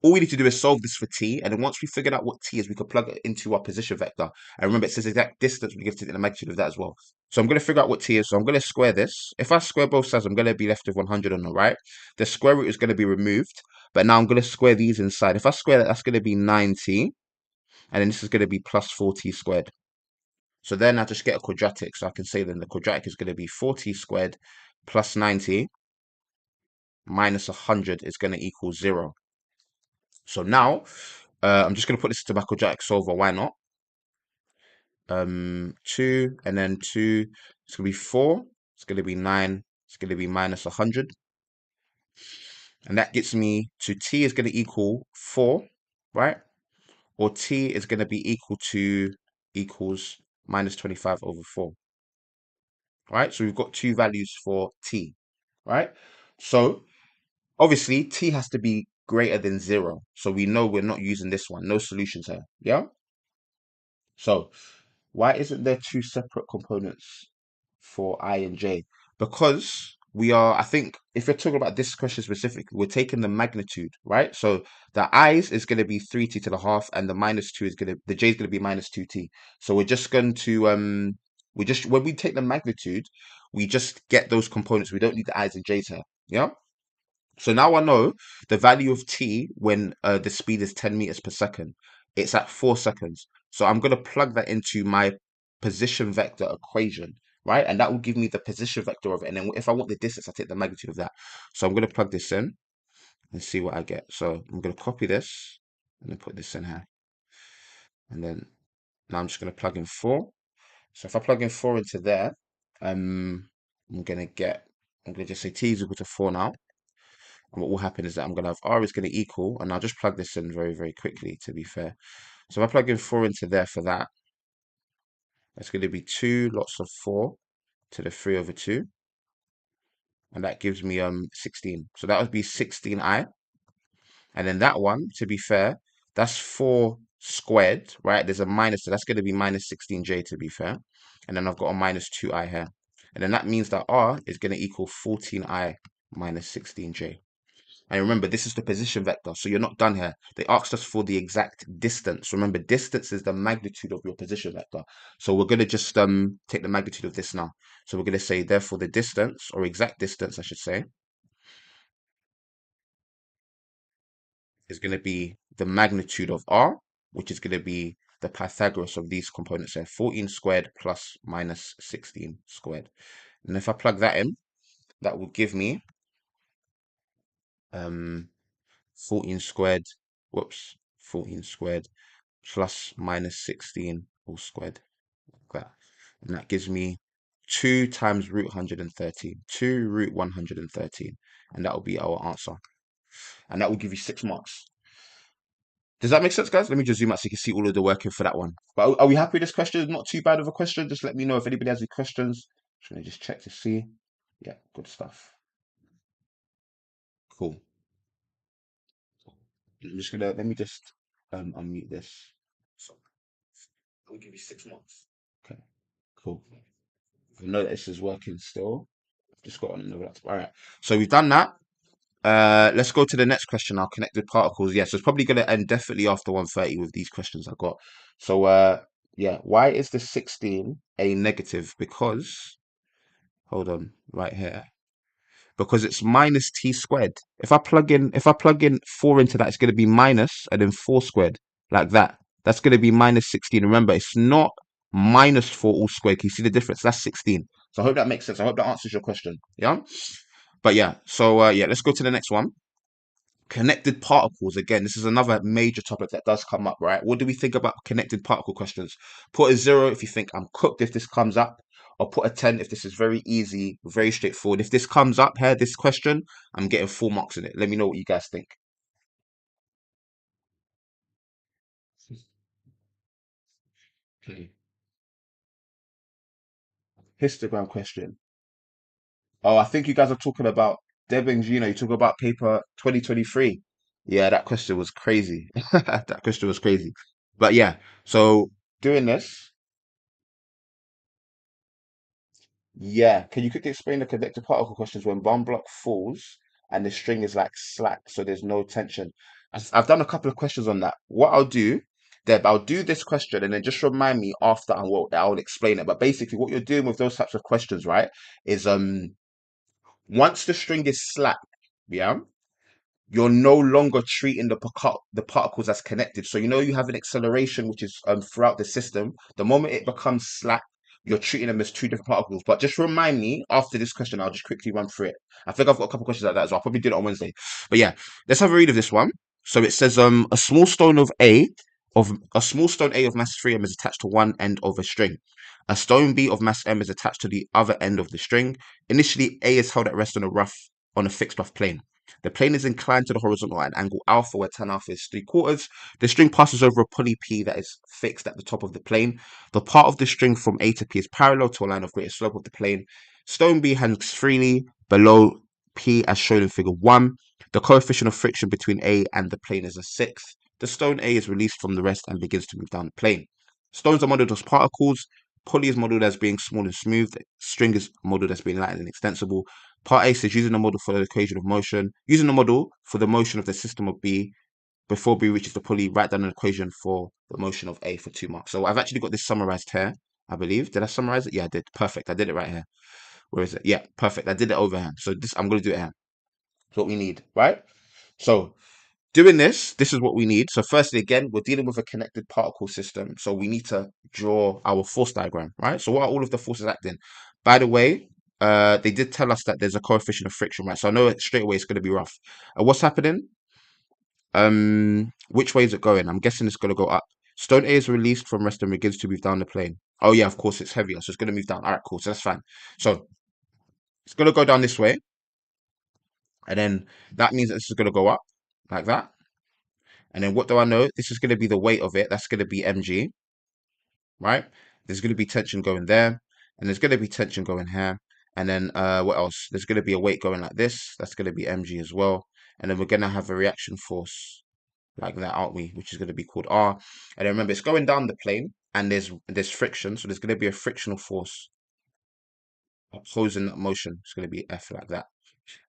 all we need to do is solve this for t, and then once we figured out what t is, we could plug it into our position vector. And remember, it says exact distance, we give to the magnitude of that as well. So I'm going to figure out what t is. So I'm going to square this. If I square both sides, I'm going to be left with 100 on the right. The square root is going to be removed, but now I'm going to square these inside. If I square that, that's going to be 9t, and then this is going to be plus 4t squared. So then I just get a quadratic. So I can say then the quadratic is going to be 4t squared plus 90 minus 100 is going to equal 0. So now I'm just going to put this into my quadratic solver. Why not? 2 and then 2. It's going to be 4. It's going to be 9. It's going to be minus 100. And that gets me to t is going to equal 4, right? Or t is going to be equal to equals minus 25 over 4. right? So we've got two values for t, right? So obviously t has to be greater than 0. So we know we're not using this one. No solutions here. Yeah. So why isn't there two separate components for I and j? Because we are, I think, if you're talking about this question specifically, we're taking the magnitude, right? So the i's is going to be 3t to the half, and the minus 2 is going to, the j is going to be minus 2t. So we're just going to, we just, when we take the magnitude, we just get those components. We don't need the i's and j's here. Yeah. So now I know the value of t when the speed is 10 meters per second. It's at 4 seconds. So I'm going to plug that into my position vector equation, right? And that will give me the position vector of it. And then if I want the distance, I take the magnitude of that. So I'm going to plug this in and see what I get. So I'm going to copy this and then put this in here. And then now I'm just going to plug in 4. So if I plug in 4 into there, I'm going to get, I'm going to just say t is equal to 4 now. And what will happen is that I'm going to have r is going to equal, and I'll just plug this in very, very quickly to be fair. So if I plug in 4 into there for that, that's going to be 2 lots of 4 to the 3 over 2. And that gives me 16. So that would be 16i. And then that one, to be fair, that's 4 squared, right? There's a minus, so that's going to be minus 16j to be fair. And then I've got a minus 2i here. And then that means that r is going to equal 14i minus 16j. And remember, this is the position vector, so you're not done here. They asked us for the exact distance. Remember, distance is the magnitude of your position vector. So we're going to just take the magnitude of this now. So we're going to say, therefore, the distance, or exact distance, I should say, is going to be the magnitude of r, which is going to be the Pythagoras of these components here, 14 squared plus minus 16 squared. And if I plug that in, that will give me 14 squared, whoops, 14 squared plus minus 16 all squared, like that. And that gives me 2 times root 113, 2 root 113. And that will be our answer. And that will give you 6 marks. Does that make sense, guys? Let me just zoom out so you can see all of the working for that one. But are we happy with this question? Not too bad of a question. Just let me know if anybody has any questions. Just going to just check to see. Yeah, good stuff. Cool. I'm just gonna let me just unmute this. So I'll give you 6 marks. Okay, cool. I know that this is working still. I've just got on another laptop. All right. So we've done that. Let's go to the next question now. Connected particles. Yeah, so it's probably gonna end definitely after 1:30 with these questions I got. So yeah, why is the 16 a negative? Because hold on, right here. Because it's minus t squared. If I plug in 4 into that, it's gonna be minus and then 4 squared. Like that. That's gonna be minus 16. Remember, it's not minus 4 all squared. Can you see the difference? That's 16. So I hope that makes sense. I hope that answers your question. Yeah. But yeah, so yeah, let's go to the next one. Connected particles. Again, this is another major topic that does come up, right? What do we think about connected particle questions? Put a 0 if you think I'm cooked if this comes up, or put a 10 if this is very easy, very straightforward. If this comes up here, this question, I'm getting 4 marks in it. Let me know what you guys think. Okay. Histogram question. Oh, I think you guys are talking about Deb and Gino. You talk about paper 2023. Yeah, that question was crazy. That question was crazy. But yeah, so doing this. Yeah, can you quickly explain the convective particle questions when one block falls and the string is like slack, so there's no tension? I've done a couple of questions on that. What I'll do, Deb, I'll do this question and then just remind me after I'll explain it. But basically, what you're doing with those types of questions, right, is once the string is slack, yeah, you're no longer treating the particles as connected. So you know you have an acceleration which is throughout the system. The moment it becomes slack, you're treating them as two different particles. But just remind me after this question, I'll just quickly run through it. I think I've got a couple questions like that, so I'll probably do it on Wednesday. But yeah, let's have a read of this one. So it says a small stone A of mass 3m is attached to one end of a string. A stone B of mass m is attached to the other end of the string. Initially, A is held at rest on a fixed rough plane. The plane is inclined to the horizontal at an angle alpha, where tan alpha is 3/4. The string passes over a pulley P that is fixed at the top of the plane. The part of the string from A to P is parallel to a line of greatest slope of the plane. Stone B hangs freely below P as shown in figure 1. The coefficient of friction between A and the plane is a sixth. The stone A is released from the rest and begins to move down the plane. Stones are modeled as particles. Pulley is modeled as being small and smooth. String is modeled as being light and extensible. Part A says using the model for the equation of motion, using the model for the motion of the system of B before B reaches the pulley, write down an equation for the motion of A for 2 marks. So I've actually got this summarized here, I believe. Did I summarize it? Yeah, I did. Perfect. I did it right here. Where is it? Yeah, perfect. I did it over here. So this, I'm going to do it here. That's what we need, right? So doing this is what we need. So firstly, again, we're dealing with a connected particle system. So we need to draw our force diagram, right? So what are all of the forces acting? By the way, they did tell us that there's a coefficient of friction, right? So I know straight away it's going to be rough. What's happening? Which way is it going? I'm guessing it's going to go up. Stone A is released from rest and begins to move down the plane. Oh yeah, of course it's heavier, so it's going to move down. All right, cool. So that's fine. So it's going to go down this way, and then that means that this is going to go up like that. And then what do I know? This is going to be the weight of it. That's going to be mg, right? There's going to be tension going there, and there's going to be tension going here. And then what else? There's going to be a weight going like this. That's going to be mg as well. And then we're going to have a reaction force like that, aren't we? Which is going to be called R. And then remember, it's going down the plane, and there's friction, so there's going to be a frictional force opposing that motion. It's going to be F like that.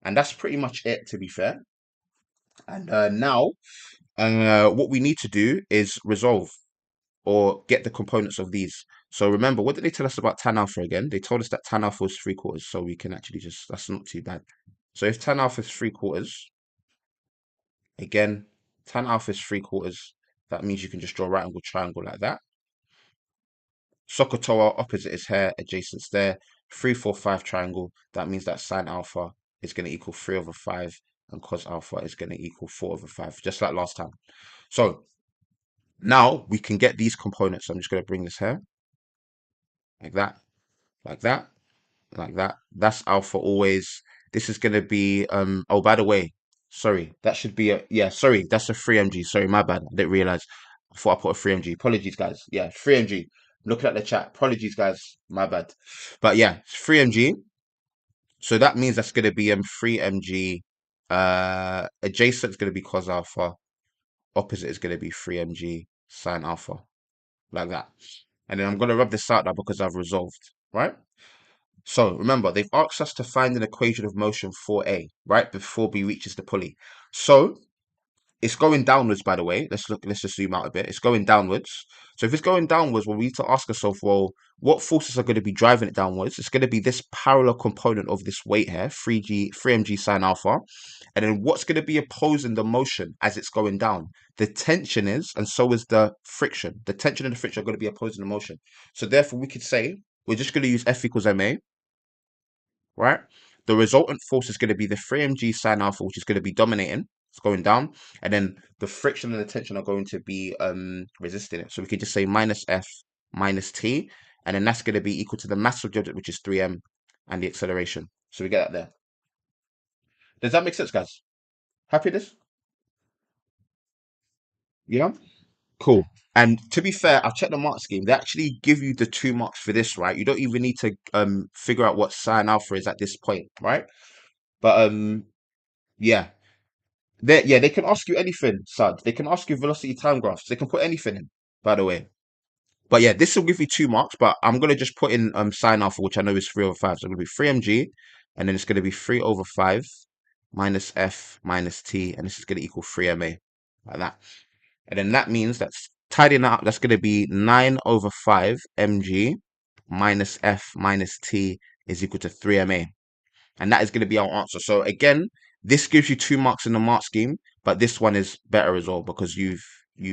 And that's pretty much it, to be fair. And now, what we need to do is resolve or get the components of these. So remember, what did they tell us about tan alpha again? They told us that tan alpha was 3/4, so we can actually just, that's not too bad. So if tan alpha is 3/4, again, tan alpha is 3/4, that means you can just draw a right angle triangle like that. SOHCAHTOA, opposite is here, adjacent's there. 3, 4, 5 triangle, that means that sine alpha is going to equal 3/5, and cos alpha is going to equal 4/5, just like last time. So now we can get these components. So I'm just going to bring this here, like that, like that, like that. That's alpha always. This is going to be, oh, by the way, sorry, that should be a, yeah, sorry, that's a 3mg. Sorry, my bad. I didn't realize. I thought I put a 3mg. Apologies, guys. Yeah, 3mg. Looking at the chat. Apologies, guys. My bad. But yeah, it's 3mg. So that means that's going to be 3mg. Adjacent is going to be cos alpha. Opposite is going to be 3mg sine alpha. Like that. And then I'm going to rub this out now because I've resolved, right? So remember, they've asked us to find an equation of motion for A, right? Before B reaches the pulley. So it's going downwards, by the way. Let's just zoom out a bit. It's going downwards. So if it's going downwards, well, we need to ask ourselves, well, what forces are going to be driving it downwards? It's going to be this parallel component of this weight here, 3mg sine alpha. And then what's going to be opposing the motion as it's going down? The tension is, and so is the friction. The tension and the friction are going to be opposing the motion. So therefore, we could say, we're just going to use F equals ma, right? The resultant force is going to be the 3mg sine alpha, which is going to be dominating. It's going down, and then the friction and the tension are going to be resisting it. So we could just say minus F minus T, and then that's going to be equal to the mass of the object, which is 3m, and the acceleration. So we get that there. Does that make sense, guys? Happy with this? Yeah. Cool. And to be fair, I've checked the mark scheme. They actually give you the 2 marks for this, right? You don't even need to figure out what sine alpha is at this point, right? But yeah. They can ask you anything, Sad. They can ask you velocity time graphs. They can put anything in, by the way. But yeah, this will give you 2 marks, but I'm gonna just put in sine alpha, which I know is 3/5. So it's gonna be 3mg, and then it's gonna be 3/5 minus F minus T, and this is gonna equal 3ma, like that. And then that means that's tidying up, that's gonna be 9/5 mg minus F minus T is equal to 3ma. And that is going to be our answer. So again, this gives you 2 marks in the mark scheme, but this one is better as well because you've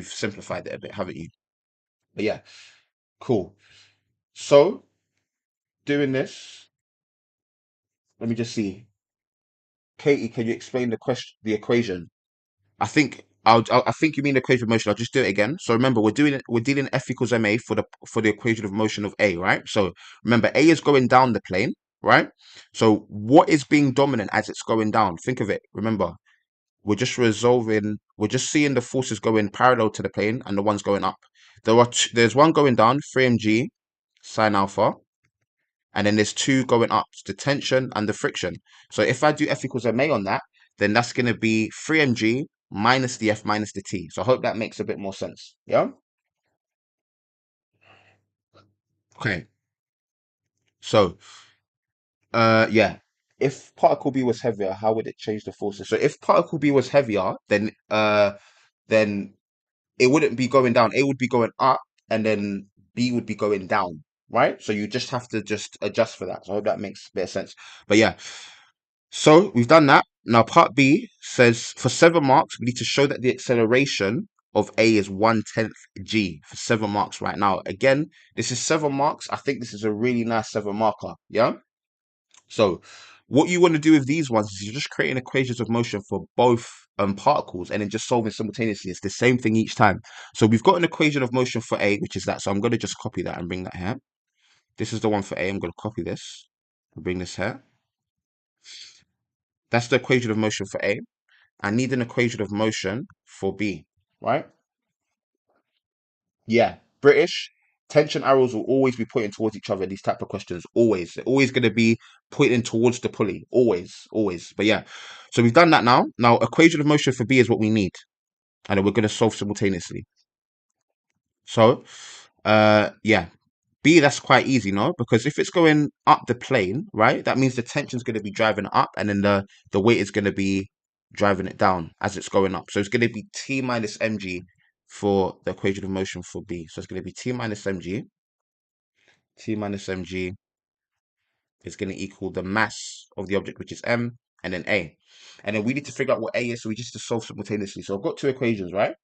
simplified it a bit, haven't you? But yeah, cool. So doing this, let me just see. Katie, can you explain the equation? I think you mean the equation of motion. I'll just do it again. So remember, we're dealing F equals ma for the equation of motion of A, right? So remember, A is going down the plane. right? So what is being dominant as it's going down? Think of it. Remember, we're just seeing the forces going parallel to the plane and the ones going up. There's one going down, 3mg sine alpha, and then there's two going up, the tension and the friction. So if I do F equals ma on that, then that's going to be 3mg minus the F minus the T. So I hope that makes a bit more sense. Yeah? Okay. So, yeah. If particle B was heavier, how would it change the forces? So if particle B was heavier, then it wouldn't be going down. A would be going up, and then B would be going down, right? So you just have to just adjust for that. So I hope that makes a bit of sense. But yeah, so we've done that. Now part B says for 7 marks, we need to show that the acceleration of A is 1/10 g for 7 marks right now. Again, this is 7 marks. I think this is a really nice 7 marker. Yeah. So what you want to do with these ones is you're just creating equations of motion for both particles and then just solving simultaneously. It's the same thing each time. So we've got an equation of motion for A, which is that. So I'm going to just copy that and bring that here. This is the one for A. I'm going to copy this and bring this here. That's the equation of motion for A. I need an equation of motion for B, right? Yeah, British tension arrows will always be pointing towards each other in these type of questions. Always, they're always going to be pointing towards the pulley. Always, always. But yeah, so we've done that now. Now, equation of motion for B is what we need, and then we're going to solve simultaneously. So, yeah, B, that's quite easy, no? Because if it's going up the plane, right, that means the tension's going to be driving it up, and then the weight is going to be driving it down as it's going up. So it's going to be T minus mg for the equation of motion for B. So it's going to be T minus mg. T minus mg is going to equal the mass of the object, which is m, and then A. And then we need to figure out what A is, so we just need to solve simultaneously. So I've got two equations, right?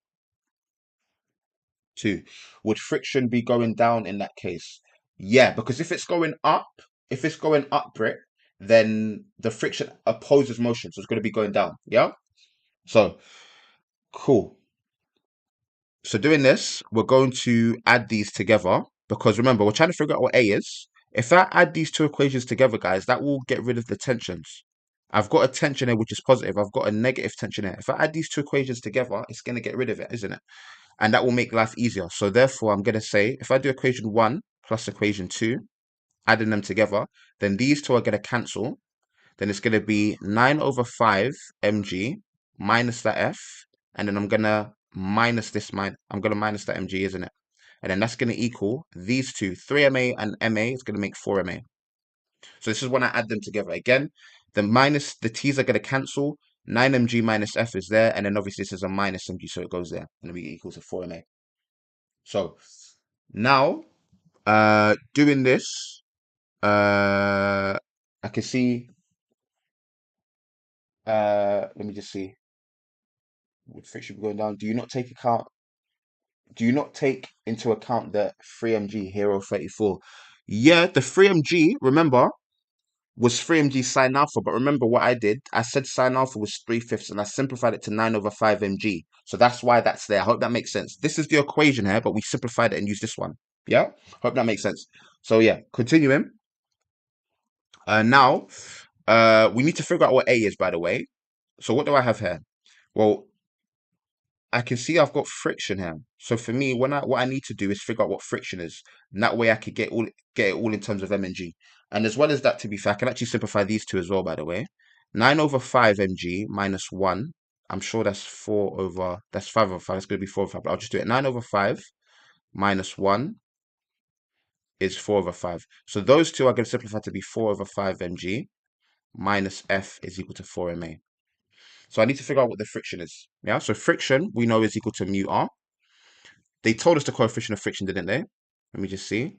Two. Would friction be going down in that case? Yeah, because if it's going up, Brick, then the friction opposes motion, so it's going to be going down. Yeah. So cool. So doing this, we're going to add these together because remember, we're trying to figure out what A is. If I add these two equations together, guys, that will get rid of the tensions. I've got a tension here, which is positive. I've got a negative tension here. If I add these two equations together, it's going to get rid of it, isn't it? And that will make life easier. So therefore, I'm going to say, if I do equation 1 plus equation 2, adding them together, then these two are going to cancel. Then it's going to be 9 over 5 mg minus that f. And then I'm going to minus this, I'm going to minus that mg, isn't it? And then that's going to equal these two, 3ma and ma is going to make 4ma. So this is when I add them together. Again, the t's are going to cancel. 9mg minus f is there. And then obviously this is a minus mg, so it goes there. And it'll be equal to 4ma. So now, doing this, I can see, let me just see. With friction going down, do you not take into account the 3mg Hero 34? Yeah, the 3mg, remember, was 3mg sine alpha, but remember what I did? I said sine alpha was 3/5 and I simplified it to 9 over 5 mg. So that's why that's there. I hope that makes sense. This is the equation here, but we simplified it and used this one. Yeah? Hope that makes sense. So yeah, continuing. Now, we need to figure out what A is, by the way. So what do I have here? Well, I can see I've got friction here. So for me, what I need to do is figure out what friction is. And that way I could get it all in terms of M and G. And as well as that, to be fair, I can actually simplify these two as well, by the way. 9 over 5 mg minus 1. I'm sure that's 5 over 5. That's going to be 4 over 5, but I'll just do it. 9 over 5 minus 1 is 4 over 5. So those two are going to simplify to be 4 over 5 mg minus F is equal to 4ma. So I need to figure out what the friction is. Yeah, so friction we know is equal to mu r. They told us the coefficient of friction, didn't they? Let me just see.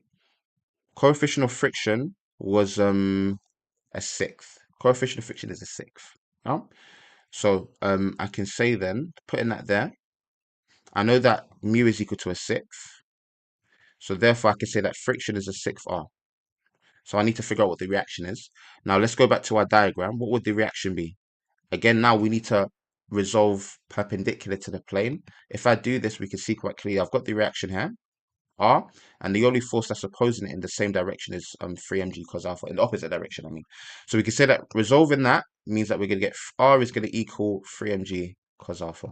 Coefficient of friction was a sixth. Coefficient of friction is a sixth. Yeah? So I can say then, putting that there, I know that mu is equal to a sixth. So therefore I can say that friction is a sixth r. So I need to figure out what the reaction is. Now let's go back to our diagram. What would the reaction be? Again, now we need to resolve perpendicular to the plane. If I do this, we can see quite clearly. I've got the reaction here. r, and the only force that's opposing it in the same direction is 3mg cos alpha, in the opposite direction, I mean. So we can say that resolving that means that we're going to get r is going to equal 3mg cos alpha.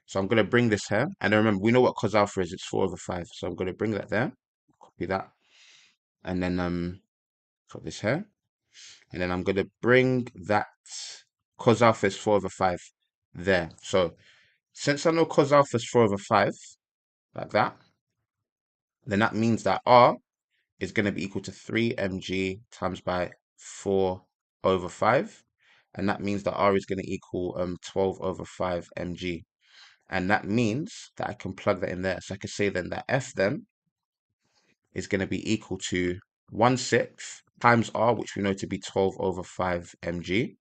So I'm going to bring this here, and then remember, we know what cos alpha is, it's 4/5. So I'm going to bring that there, copy that, and then put this here, and then I'm going to bring that cos alpha is 4/5 there. So since I know cos alpha is 4/5, like that, then that means that r is going to be equal to 3mg times by 4/5, and that means that r is going to equal 12/5 mg. And that means that I can plug that in there. So I can say then that F then is going to be equal to 1/6 times R, which we know to be 12/5 mg.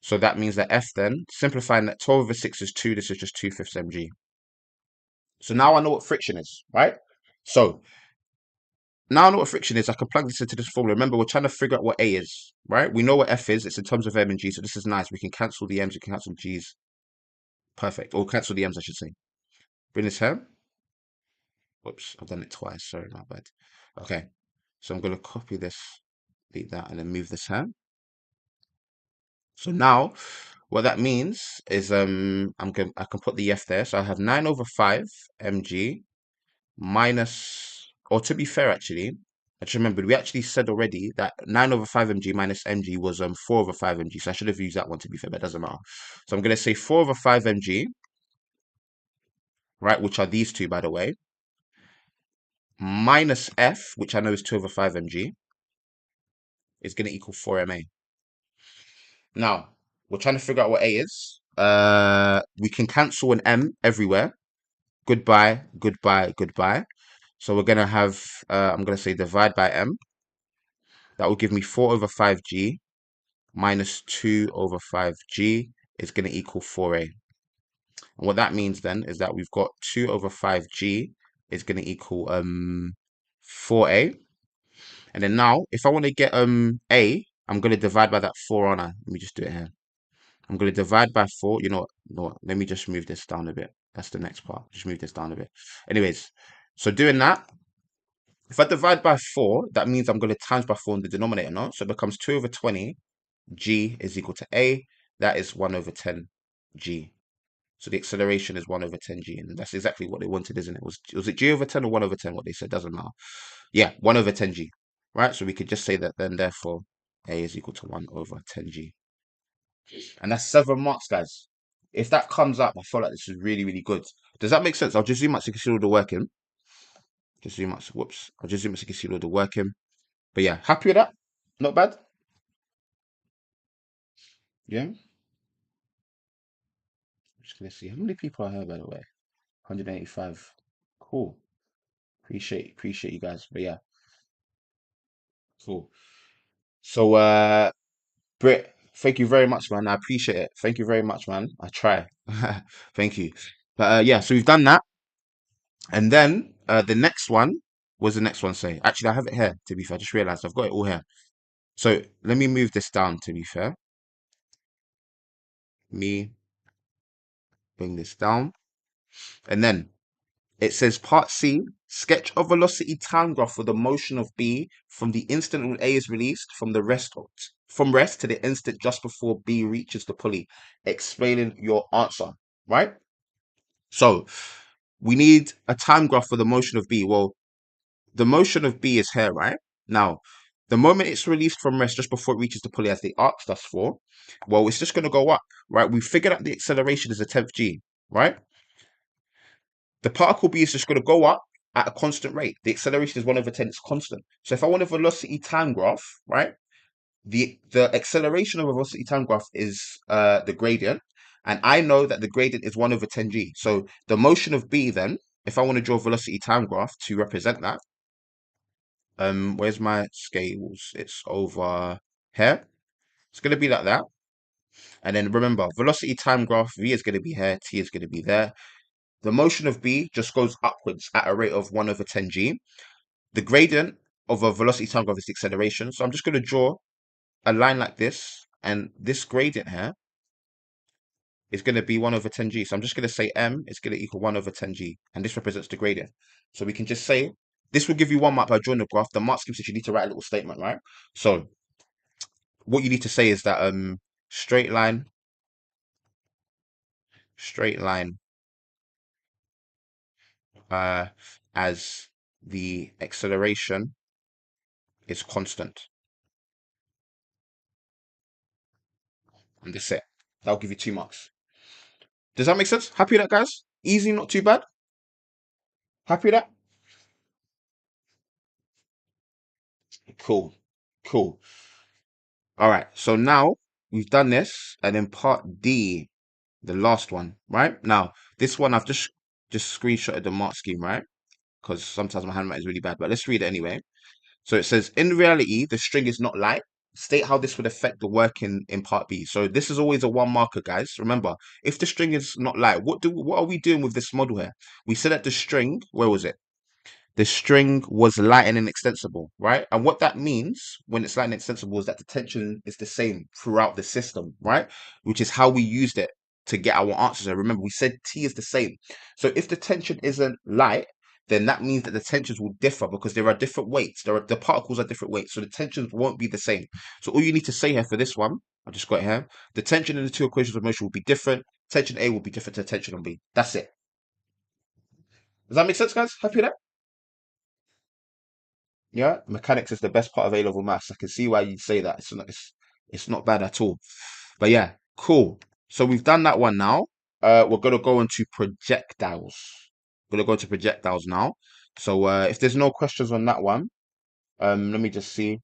So that means that F then, simplifying that 12/6 is 2, this is just 2/5 mg. So now I know what friction is, right? So now I know what friction is, I can plug this into this formula. Remember, we're trying to figure out what A is, right? We know what F is, it's in terms of M and G, so this is nice. We can cancel the M's, we can cancel G's. Perfect. Or cancel the M's, I should say. Bring this here. Whoops, I've done it twice. Sorry, my bad. Okay, so I'm going to copy this, delete that, and then move this here. So now, what that means is I can put the F there. So I have 9/5 mg minus, or to be fair, actually, I just remembered we actually said already that 9/5 mg minus mg was 4/5 mg. So I should have used that one, to be fair, but it doesn't matter. So I'm going to say 4/5 mg, right, which are these two, by the way, minus F, which I know is 2/5 mg, is going to equal 4ma. Now, we're trying to figure out what A is. We can cancel an M everywhere. Goodbye, goodbye, goodbye. So we're going to have, I'm going to say divide by M. That will give me 4/5g minus 2/5g is going to equal 4a. And what that means then is that we've got 2/5g is going to equal 4a. And then now, if I want to get a, I'm going to divide by that 4 on. Let me just do it here. I'm going to divide by 4. You know what? Let me just move this down a bit. That's the next part. Just move this down a bit. Anyways, so doing that, if I divide by 4, that means I'm going to times by 4 in the denominator, no? So it becomes 2/20. G is equal to A. That is 1/10 G. So the acceleration is 1/10 G. And that's exactly what they wanted, isn't it? Was it G/10 or 1/10? What they said doesn't matter. Yeah, 1/10 G. Right? So we could just say that then, therefore, A is equal to 1/10 G. And that's 7 marks, guys. If that comes up, I feel like this is really, really good. Does that make sense? I'll just zoom out so you can see all the working. Just zoom out. Whoops. I'll just zoom out so you can see all the working. But yeah, happy with that? Not bad? Yeah? I'm just going to see. How many people are here, by the way? 185. Cool. Appreciate you guys. But yeah, cool. So, Britt, thank you very much, man. I appreciate it. Thank you very much, man. I try. Thank you. But yeah, so we've done that. And then the next one was the next one say. Actually, I have it here, to be fair. I just realized I've got it all here. So let me move this down, to be fair. Me bring this down. And then it says part C, sketch a velocity time graph for the motion of B from the instant when A is released from rest to the instant just before B reaches the pulley. Explaining your answer, right? So we need a time graph for the motion of B. Well, the motion of B is here, right? Now, the moment it's released from rest just before it reaches the pulley as they asked us for, well, it's just going to go up, right? We figured out the acceleration is a 10th G, right? The particle B is just going to go up at a constant rate. The acceleration is 1/10, it's constant. So if I want a velocity time graph, right? The acceleration of a velocity time graph is the gradient. And I know that the gradient is 1/10 G. So the motion of B then, if I want to draw a velocity time graph to represent that, where's my scales? It's over here. It's going to be like that. And then remember, velocity time graph, V is going to be here, T is going to be there. The motion of B just goes upwards at a rate of 1/10 G. The gradient of a velocity time graph is the acceleration. So I'm just going to draw a line like this. And this gradient here is going to be 1 over 10g. So I'm just going to say m is going to equal 1 over 10g. And this represents the gradient. So we can just say, this will give you 1 mark by drawing the graph. The mark scheme says you need to write a little statement, right? So what you need to say is that straight line uh, as the acceleration is constant. And that's it. That'll give you 2 marks. Does that make sense? Happy with that, guys? Easy, not too bad. Happy with that? Cool. Cool. All right. So now we've done this, and then part D, the last one, right? Now, this one I've just screenshotted the mark scheme, right? Because sometimes my handwriting is really bad, but let's read it anyway. So it says, in reality, the string is not light. State how this would affect the work in part B. So this is always a 1 marker, guys. Remember, if the string is not light, what are we doing with this model here? We said that the string, where was it? The string was light and inextensible, right? And what that means when it's light and extensible is that the tension is the same throughout the system, right? Which is how we used it to get our answers. And remember, we said T is the same. So if the tension isn't light, then that means that the tensions will differ because there are different weights. The particles are different weights, so the tensions won't be the same. So all you need to say here for this one, I just got it here. The tension in the two equations of motion will be different. Tension A will be different to tension on B. That's it. Does that make sense, guys? Happy with that? Yeah, mechanics is the best part of A-level maths. I can see why you'd say that. It's not bad at all. But yeah, cool. So we've done that one now. We're gonna go into projectiles. We're gonna go into projectiles now. So if there's no questions on that one, let me just see.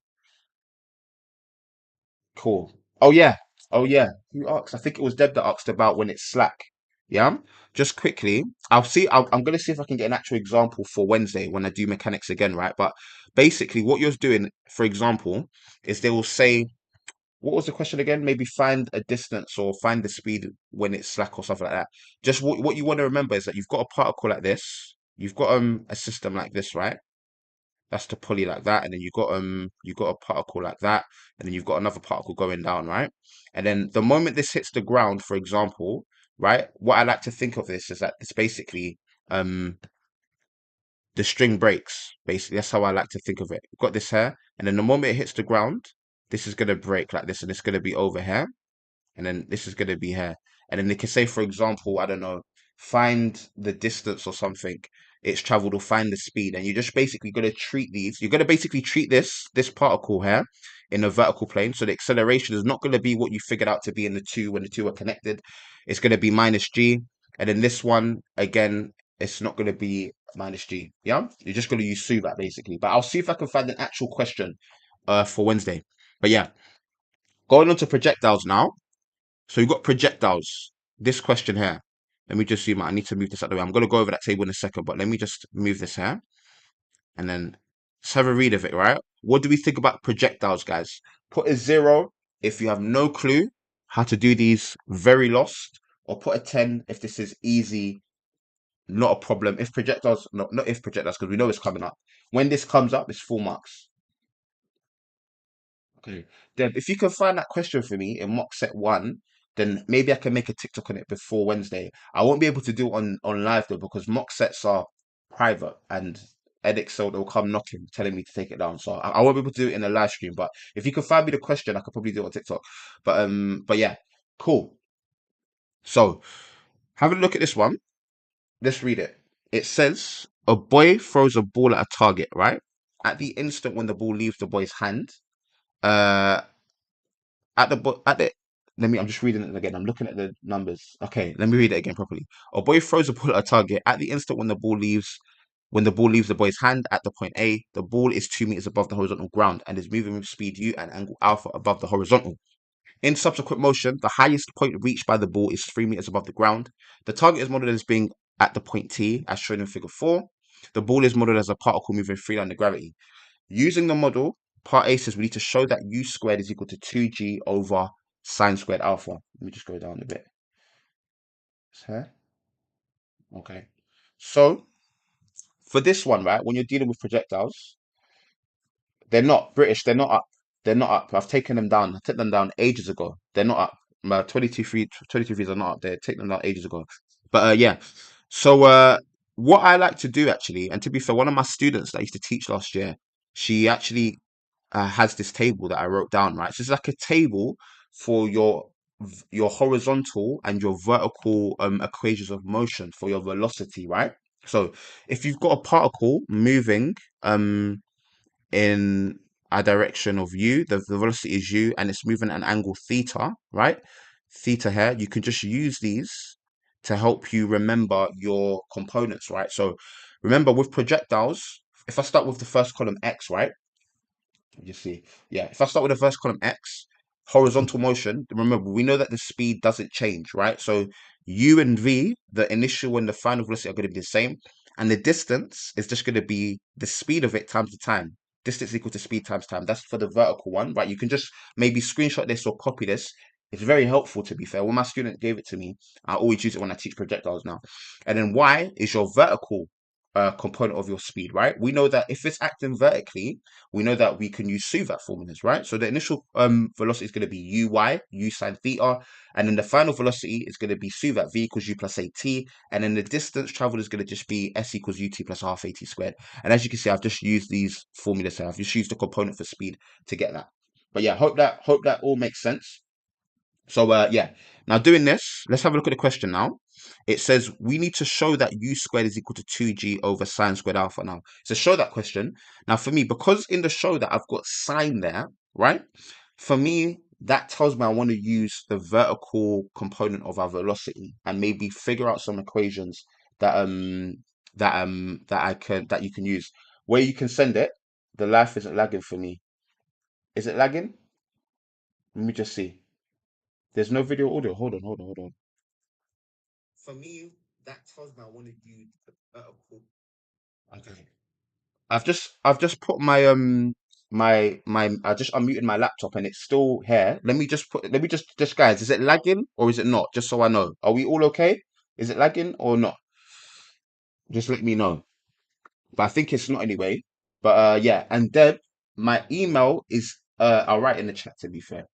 Cool. Oh yeah. Oh yeah. Who asked? I think it was Deb that asked about when it's slack. Yeah. Just quickly, I'll see. I'm gonna see if I can get an actual example for Wednesday when I do mechanics again, right? But basically, what you're doing, for example, is they will say, what was the question again? Maybe find a distance or find the speed when it's slack or something like that. Just what you want to remember is that you've got a particle like this. You've got a system like this, right? That's the pulley like that, and then you got a particle like that, and then you've got another particle going down, right? And then the moment this hits the ground, for example, right? What I like to think of this is that it's basically um the string breaks. Basically, that's how I like to think of it. You've got this here, and then the moment it hits the ground, this is gonna break like this, and it's gonna be over here, and then this is going to be here. And then they can say, for example, I don't know, find the distance or something it's traveled or find the speed. And you're just basically going to treat these, you're going to basically treat this particle here in a vertical plane. So the acceleration is not going to be what you figured out to be in the two when the two are connected. It's going to be minus g. And then this one, again, it's not going to be minus g. Yeah? You're just going to use suvat basically. But I'll see if I can find an actual question for Wednesday. But yeah, going on to projectiles now. So you've got projectiles. This question here. Let me just zoom out. I need to move this out of the way. I'm going to go over that table in a second, but let me just move this here. And then let's have a read of it, right? What do we think about projectiles, guys? Put a 0 if you have no clue how to do these, very lost. Or put a 10 if this is easy, not a problem. If projectiles, no, not if projectiles, because we know it's coming up. When this comes up, it's 4 marks. Okay. Deb, if you can find that question for me in mock set 1, then maybe I can make a TikTok on it before Wednesday. I won't be able to do it on live though because mock sets are private and Edexcel they'll come knocking, telling me to take it down. So I won't be able to do it in a live stream. But if you can find me the question, I could probably do it on TikTok. But yeah, cool. So have a look at this one. Let's read it. It says a boy throws a ball at a target, right? At the instant when the ball leaves the boy's hand, uh at the let me I'm just reading it again. I'm looking at the numbers. Okay, let me read it again properly. A boy throws a ball at a target. At the instant when the ball leaves the boy's hand at the point A, the ball is 2 meters above the horizontal ground and is moving with speed U and angle alpha above the horizontal. In subsequent motion, the highest point reached by the ball is 3 meters above the ground. The target is modeled as being at the point T, as shown in figure 4. The ball is modeled as a particle moving freely under gravity. Using the model, part A says we need to show that u squared is equal to 2g over sine squared alpha. Let me just go down a bit. Here. Okay. So for this one, right, when you're dealing with projectiles, they're not British, they're not up. They're not up. I've taken them down. I took them down ages ago. They're not up. About 22 fees are not up there. Take them out ages ago. But yeah. So what I like to do actually, and to be fair, one of my students that I used to teach last year, she actually has this table that I wrote down, right? So it's like a table for your horizontal and your vertical equations of motion for your velocity, right? So if you've got a particle moving in a direction of u, the velocity is u, and it's moving at an angle theta, right? Theta here, you can just use these to help you remember your components, right? So remember with projectiles, if I start with the first column x, right? You see, yeah, if I start with the first column x, horizontal motion, remember, we know that the speed doesn't change, right? So u and v, the initial and the final velocity are going to be the same. And the distance is just going to be the speed of it times the time. Distance equal to speed times time. That's for the vertical one, right? You can just maybe screenshot this or copy this. It's very helpful, to be fair. When my student gave it to me, I always use it when I teach projectiles now. And then y is your vertical component of your speed, right? We know that if it's acting vertically, we know that we can use suvat formulas, right? So the initial velocity is going to be u sine theta, and then the final velocity is going to be suvat v equals u plus at, and then the distance traveled is going to just be s equals ut plus half at squared. And as you can see, I've just used these formulas here. I've just used the component for speed to get that. But yeah, hope that all makes sense. So yeah, now doing this, let's have a look at the question now. It says we need to show that u squared is equal to 2g over sine squared alpha. Now, so show that question. Now for me, because in the show that I've got sine there, right? For me, that tells me I want to use the vertical component of our velocity and maybe figure out some equations that you can use. Where you can send it, the life isn't lagging for me. Is it lagging? Let me just see. There's no video audio. Hold on. For me, that tells me I want to use the vertical. Okay. I've just put my I just unmuted my laptop and it's still here. Let me just guys, is it lagging or is it not? Just so I know. Are we all okay? Is it lagging or not? Just let me know. But I think it's not anyway. But yeah, and Deb, my email is I'll write in the chat to be fair.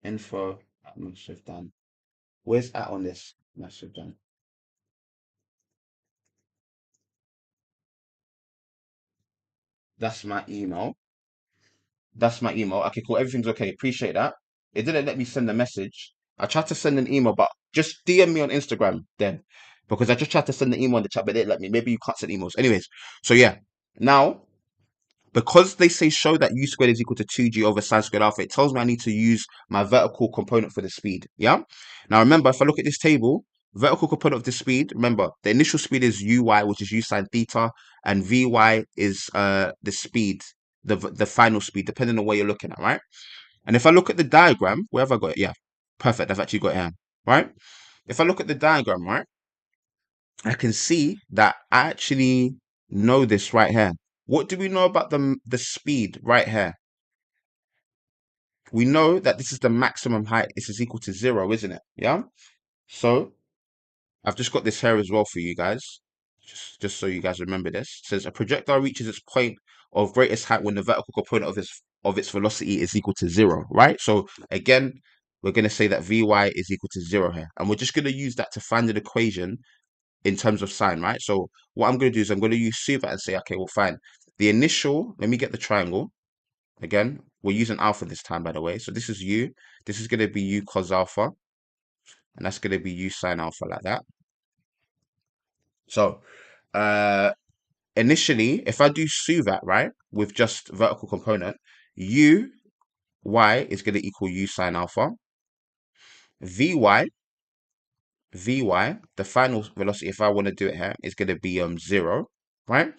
Info at Massive Dan. Where's at on this? Massive Dan. That's my email. That's my email. Okay, cool. Everything's okay. Appreciate that. It didn't let me send a message. I tried to send an email, but just DM me on Instagram then. Because I just tried to send the email in the chat, but they didn't let me. Maybe you can't send emails. Anyways, so yeah. Now, because they say show that u squared is equal to 2g over sine squared alpha, it tells me I need to use my vertical component for the speed. Yeah. Now remember, if I look at this table, vertical component of the speed, remember the initial speed is uy, which is u sine theta, and vy is the speed, the final speed, depending on where you're looking at, right? And if I look at the diagram, where have I got it? Yeah, perfect. I've actually got it here, right? If I look at the diagram, right, I can see that I actually know this right here. What do we know about the speed right here? We know that this is the maximum height. This is equal to 0, isn't it? Yeah. So I've just got this here as well for you guys, just so you guys remember this. It says a projectile reaches its point of greatest height when the vertical component of its velocity is equal to 0, right? So again, we're going to say that Vy is equal to 0 here, and we're just going to use that to find an equation in terms of sine, right? So what I'm going to do is I'm going to use suvat and say, okay, well, fine. The initial, let me get the triangle. Again, we're using alpha this time, by the way. So this is u. This is going to be u cos alpha, and that's going to be u sine alpha like that. So initially, if I do suvat, right, with just vertical component, u y is going to equal u sine alpha. Vy, the final velocity, if I want to do it here, is going to be 0, right?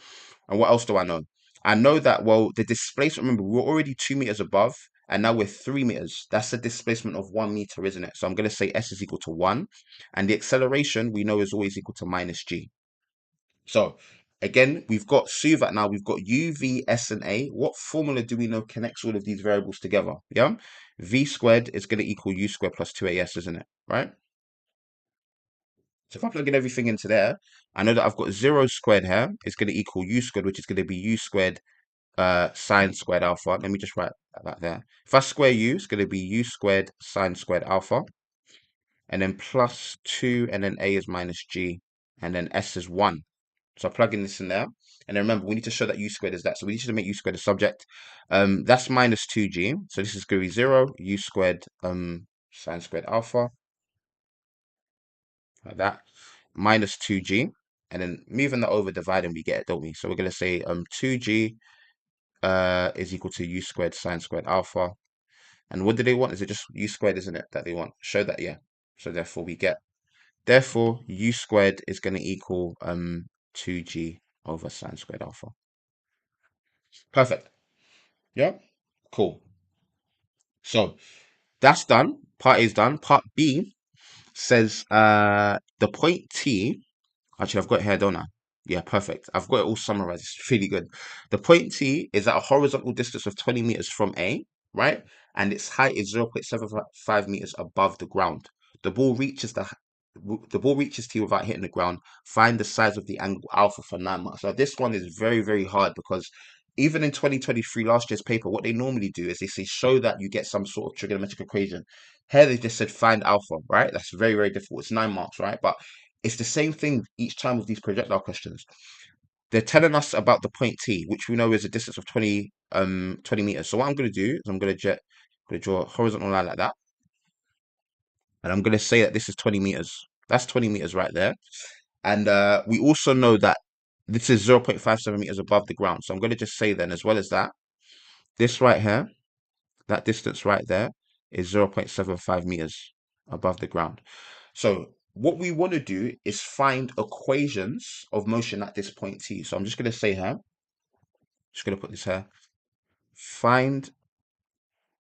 And what else do I know? I know that, well, the displacement, remember, we're already 2 meters above, and now we're 3 meters. That's a displacement of 1 meter, isn't it? So I'm going to say s is equal to 1, and the acceleration we know is always equal to minus g. So again, we've got suvat now, we've got u, v, s, and a. What formula do we know connects all of these variables together? Yeah, v squared is going to equal u squared plus 2as, isn't it? Right? So if I plug in everything into there, I know that I've got 0 squared here. It's going to equal u squared, which is going to be u squared sine squared alpha. Let me just write that there. If I square u, it's going to be u squared sine squared alpha. and then plus 2, and then a is minus g, and then s is 1. So plugging this in there. And then remember, we need to show that u squared is that. So we need to make u squared a subject. That's minus 2g. So this is going to be 0, u squared sine squared alpha, like that, minus 2g. And then moving that over, dividing, we get it, don't we? So we're going to say 2g is equal to u squared sine squared alpha. And what do they want? Is it just u squared, isn't it, that they want? Show that, yeah. So therefore we get, therefore u squared is going to equal 2g over sine squared alpha. Perfect. Yeah. Cool. So that's done. Part A is done. Part B says the point T. Actually, I've got it here, don't I? Yeah, perfect. I've got it all summarized. It's really good. The point T is at a horizontal distance of 20 meters from A, right? And its height is 0.75 meters above the ground. The ball reaches the ball reaches T without hitting the ground. Find the size of the angle alpha for 9 marks. So this one is very, very hard because even in 2023, last year's paper, what they normally do is they say show that you get some sort of trigonometric equation. Here they just said find alpha, right? That's very, very difficult. It's 9 marks, right? But it's the same thing each time with these projectile questions. They're telling us about the point T, which we know is a distance of 20 meters. So what I'm going to do is I'm going to draw a horizontal line like that. And I'm going to say that this is 20 meters. That's 20 meters right there. And we also know that this is 0.57 meters above the ground. So I'm going to just say then, as well as that, this right here, that distance right there is 0.75 meters above the ground. So what we want to do is find equations of motion at this point T. So I'm just going to say here, just going to put this here, find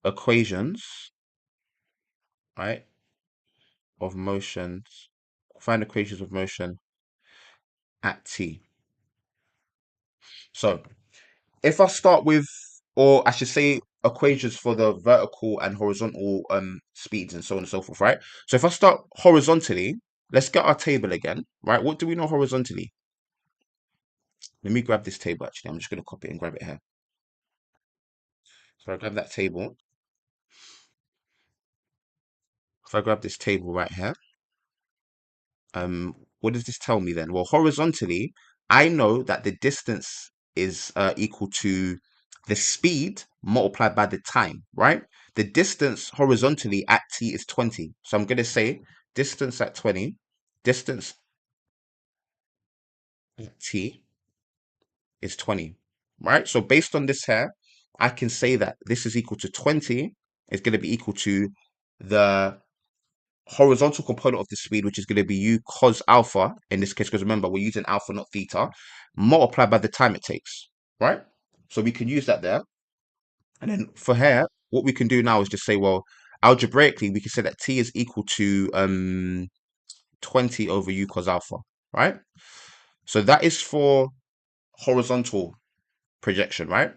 equations, right, of motions, find equations of motion at T. So if I start with, or I should say equations for the vertical and horizontal speeds and so on and so forth, right? So if I start horizontally, let's get our table again, right? What do we know horizontally? Let me grab this table actually. I'm just going to copy it and grab it here. So I grab that table. If I grab this table right here, what does this tell me then? Well, horizontally, I know that the distance is equal to the speed multiplied by the time, right? The distance horizontally at t is 20. So I'm going to say distance at 20, distance at t is 20, right? So based on this here, I can say that this is equal to 20 is going to be equal to the horizontal component of the speed, which is going to be u cos alpha in this case, because remember, we're using alpha, not theta, multiplied by the time it takes, right? So we can use that there. And then for here, what we can do now is just say, well, algebraically, we can say that t is equal to 20 over u cos alpha, right? So that is for horizontal projection, right?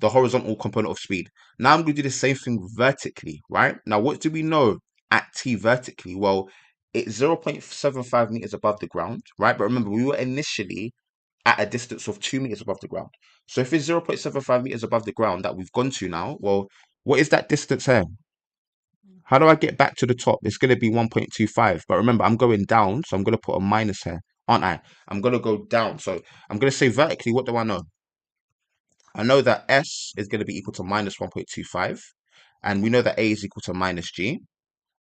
The horizontal component of speed. Now I'm going to do the same thing vertically, right? Now, what do we know at t vertically? Well, it's 0.75 meters above the ground, right? But remember, we were initially at a distance of 2 meters above the ground. So if it's 0.75 meters above the ground that we've gone to now, well, what is that distance here? How do I get back to the top? It's going to be 1.25. But remember, I'm going down, so I'm going to put a minus here, aren't I? I'm going to go down. So I'm going to say vertically, what do I know? I know that S is going to be equal to minus 1.25. And we know that A is equal to minus G,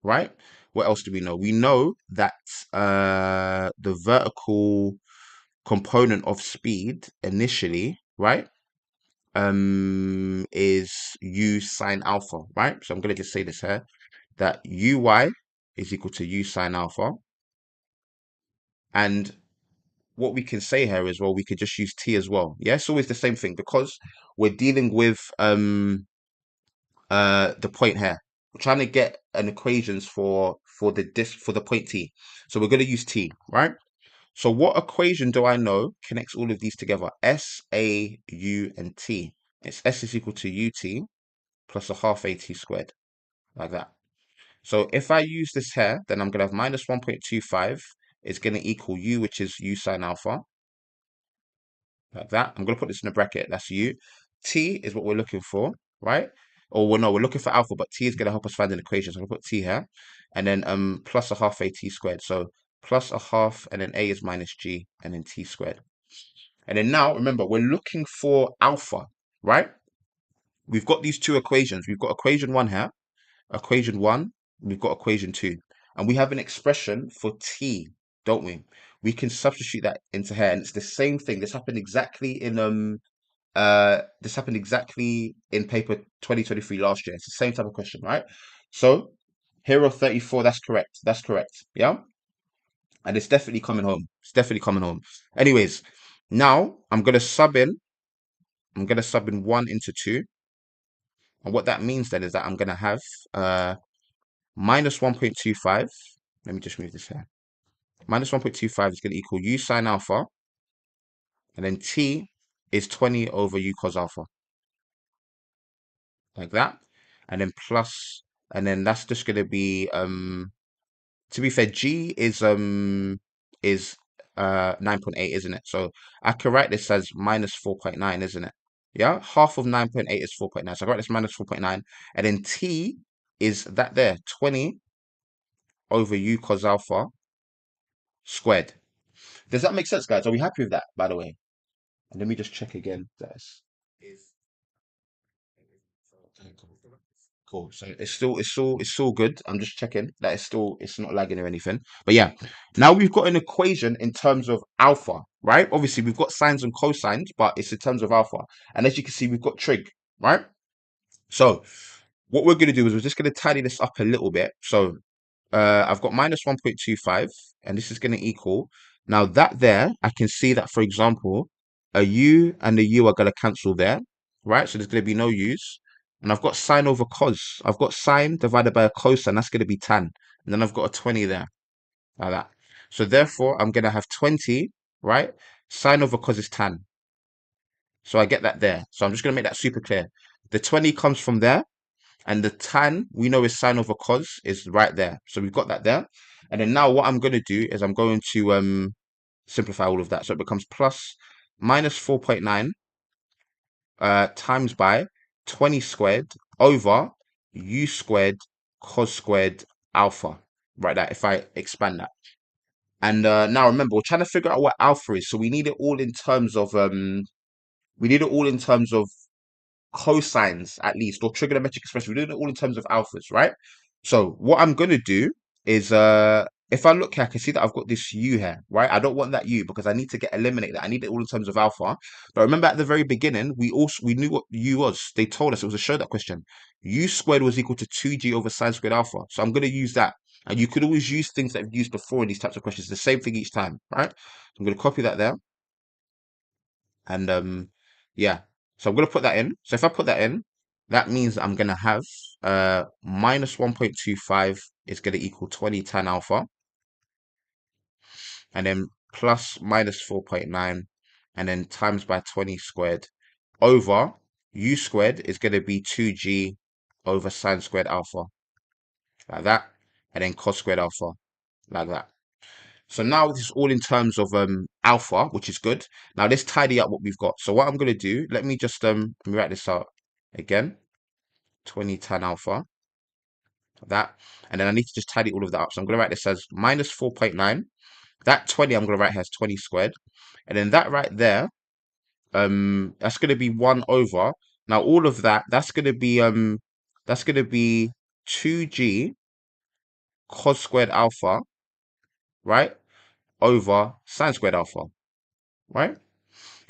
right? What else do we know? We know that the vertical component of speed initially, right, is U sine alpha, right? So I'm going to just say this here, that UY is equal to U sine alpha. And what we can say here is, well, we could just use T as well. Yeah, it's always the same thing because we're dealing with the point here. We're trying to get an equations for the point T. So we're going to use T, right? So what equation do I know connects all of these together? S, A, U, and T. It's S is equal to UT plus a half AT squared, like that. So if I use this here, then I'm going to have minus 1.25 is going to equal U, which is U sine alpha, like that. I'm going to put this in a bracket. That's U. T is what we're looking for, right? or well, no, we're looking for alpha, but t is going to help us find an equation. So I'm going to put t here, and then plus a half a t squared. So plus a half, and then a is minus g, and then t squared. And then now, remember, we're looking for alpha, right? We've got these two equations. We've got equation 1 here, equation 1, we've got equation 2. And we have an expression for t, don't we? We can substitute that into here, and it's the same thing. This happened exactly in paper 2023 last year. It's the same type of question, right? So hero 34, that's correct. That's correct. Yeah. And it's definitely coming home. It's definitely coming home. Anyways, now I'm gonna sub in 1 into 2. And what that means then is that I'm gonna have minus 1.25. Let me just move this here. Minus 1.25 is gonna equal u sine alpha, and then t is 20 over u cos alpha. Like that. And then plus, and then that's just gonna be to be fair, g is 9.8, isn't it? So I can write this as minus 4.9, isn't it? Yeah, half of 9.8 is 4.9. So I write this minus 4.9, and then t is that there, 20 over u cos alpha squared. Does that make sense, guys? Are we happy with that, by the way? And let me just check again. That's cool. So it's still good. I'm just checking that it's not lagging or anything. But yeah, now we've got an equation in terms of alpha, right? Obviously we've got sines and cosines, but it's in terms of alpha. And as you can see, we've got trig, right? So what we're gonna do is we're just gonna tidy this up a little bit. So I've got minus 1.25, and this is going to equal. Now that there, I can see that, for example, a u and a u are going to cancel there, right? So there's going to be no u's. And I've got sine over cos. I've got sine divided by a cosine. That's going to be tan. And then I've got a 20 there, like that. So therefore, I'm going to have 20, right? Sine over cos is tan. So I get that there. So I'm just going to make that super clear. The 20 comes from there. And the tan, we know is sine over cos, is right there. So we've got that there. And then now what I'm going to do is I'm going to simplify all of that. So it becomes plus minus 4.9 times by 20 squared over u squared cos squared alpha. Right, that if I expand that. And now remember, we're trying to figure out what alpha is. So we need it all in terms of cosines at least, or trigonometric expression. We're doing it all in terms of alphas, right? So what I'm gonna do is if I look here, I can see that I've got this u here, right? I don't want that u because I need to eliminate that. I need it all in terms of alpha. But remember at the very beginning, we knew what u was. They told us it was a show that question. U squared was equal to 2g over sine squared alpha. So I'm gonna use that. And you could always use things that you've used before in these types of questions. The same thing each time, right? So I'm gonna copy that there. And yeah, so I'm gonna put that in. So if I put that in, that means I'm gonna have minus 1.25 is gonna equal 20 tan alpha, and then plus minus 4.9, and then times by 20 squared over u squared is gonna be 2g over sine squared alpha, like that, and then cos squared alpha, like that. So now this is all in terms of alpha, which is good. Now let's tidy up what we've got. So what I'm gonna do, let me just let me write this out again. 20 tan alpha, that, and then I need to just tidy all of that up. So I'm gonna write this as minus 4.9. That 20 I'm gonna write here as 20 squared, and then that right there, that's gonna be 1 over. Now all of that, that's gonna be 2g cos squared alpha, right, over sine squared alpha, right?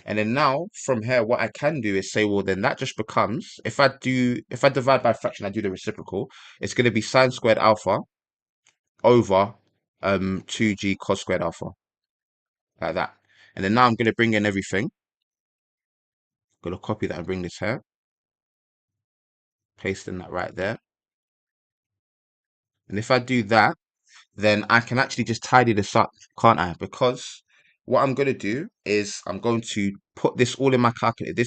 And then now from here, what I can do is say, well, then that just becomes, if I divide by fraction, I do the reciprocal, it's going to be sine squared alpha over 2g cos squared alpha, like that. And then now I'm going to bring in everything. Going to copy that and bring this here. Pasting that right there. And if I do that, then I can actually just tidy this up, can't I? Because what I'm going to do is I'm going to put this all in my calculator,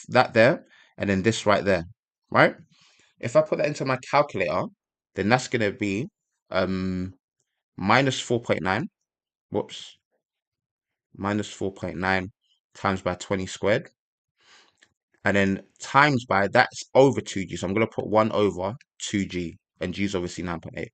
that there, and then this right there, right? If I put that into my calculator, then that's going to be minus 4.9. Whoops. Minus 4.9 times by 20 squared. and then times by, that's over 2g. So I'm going to put 1 over 2g, and g is obviously 9.8.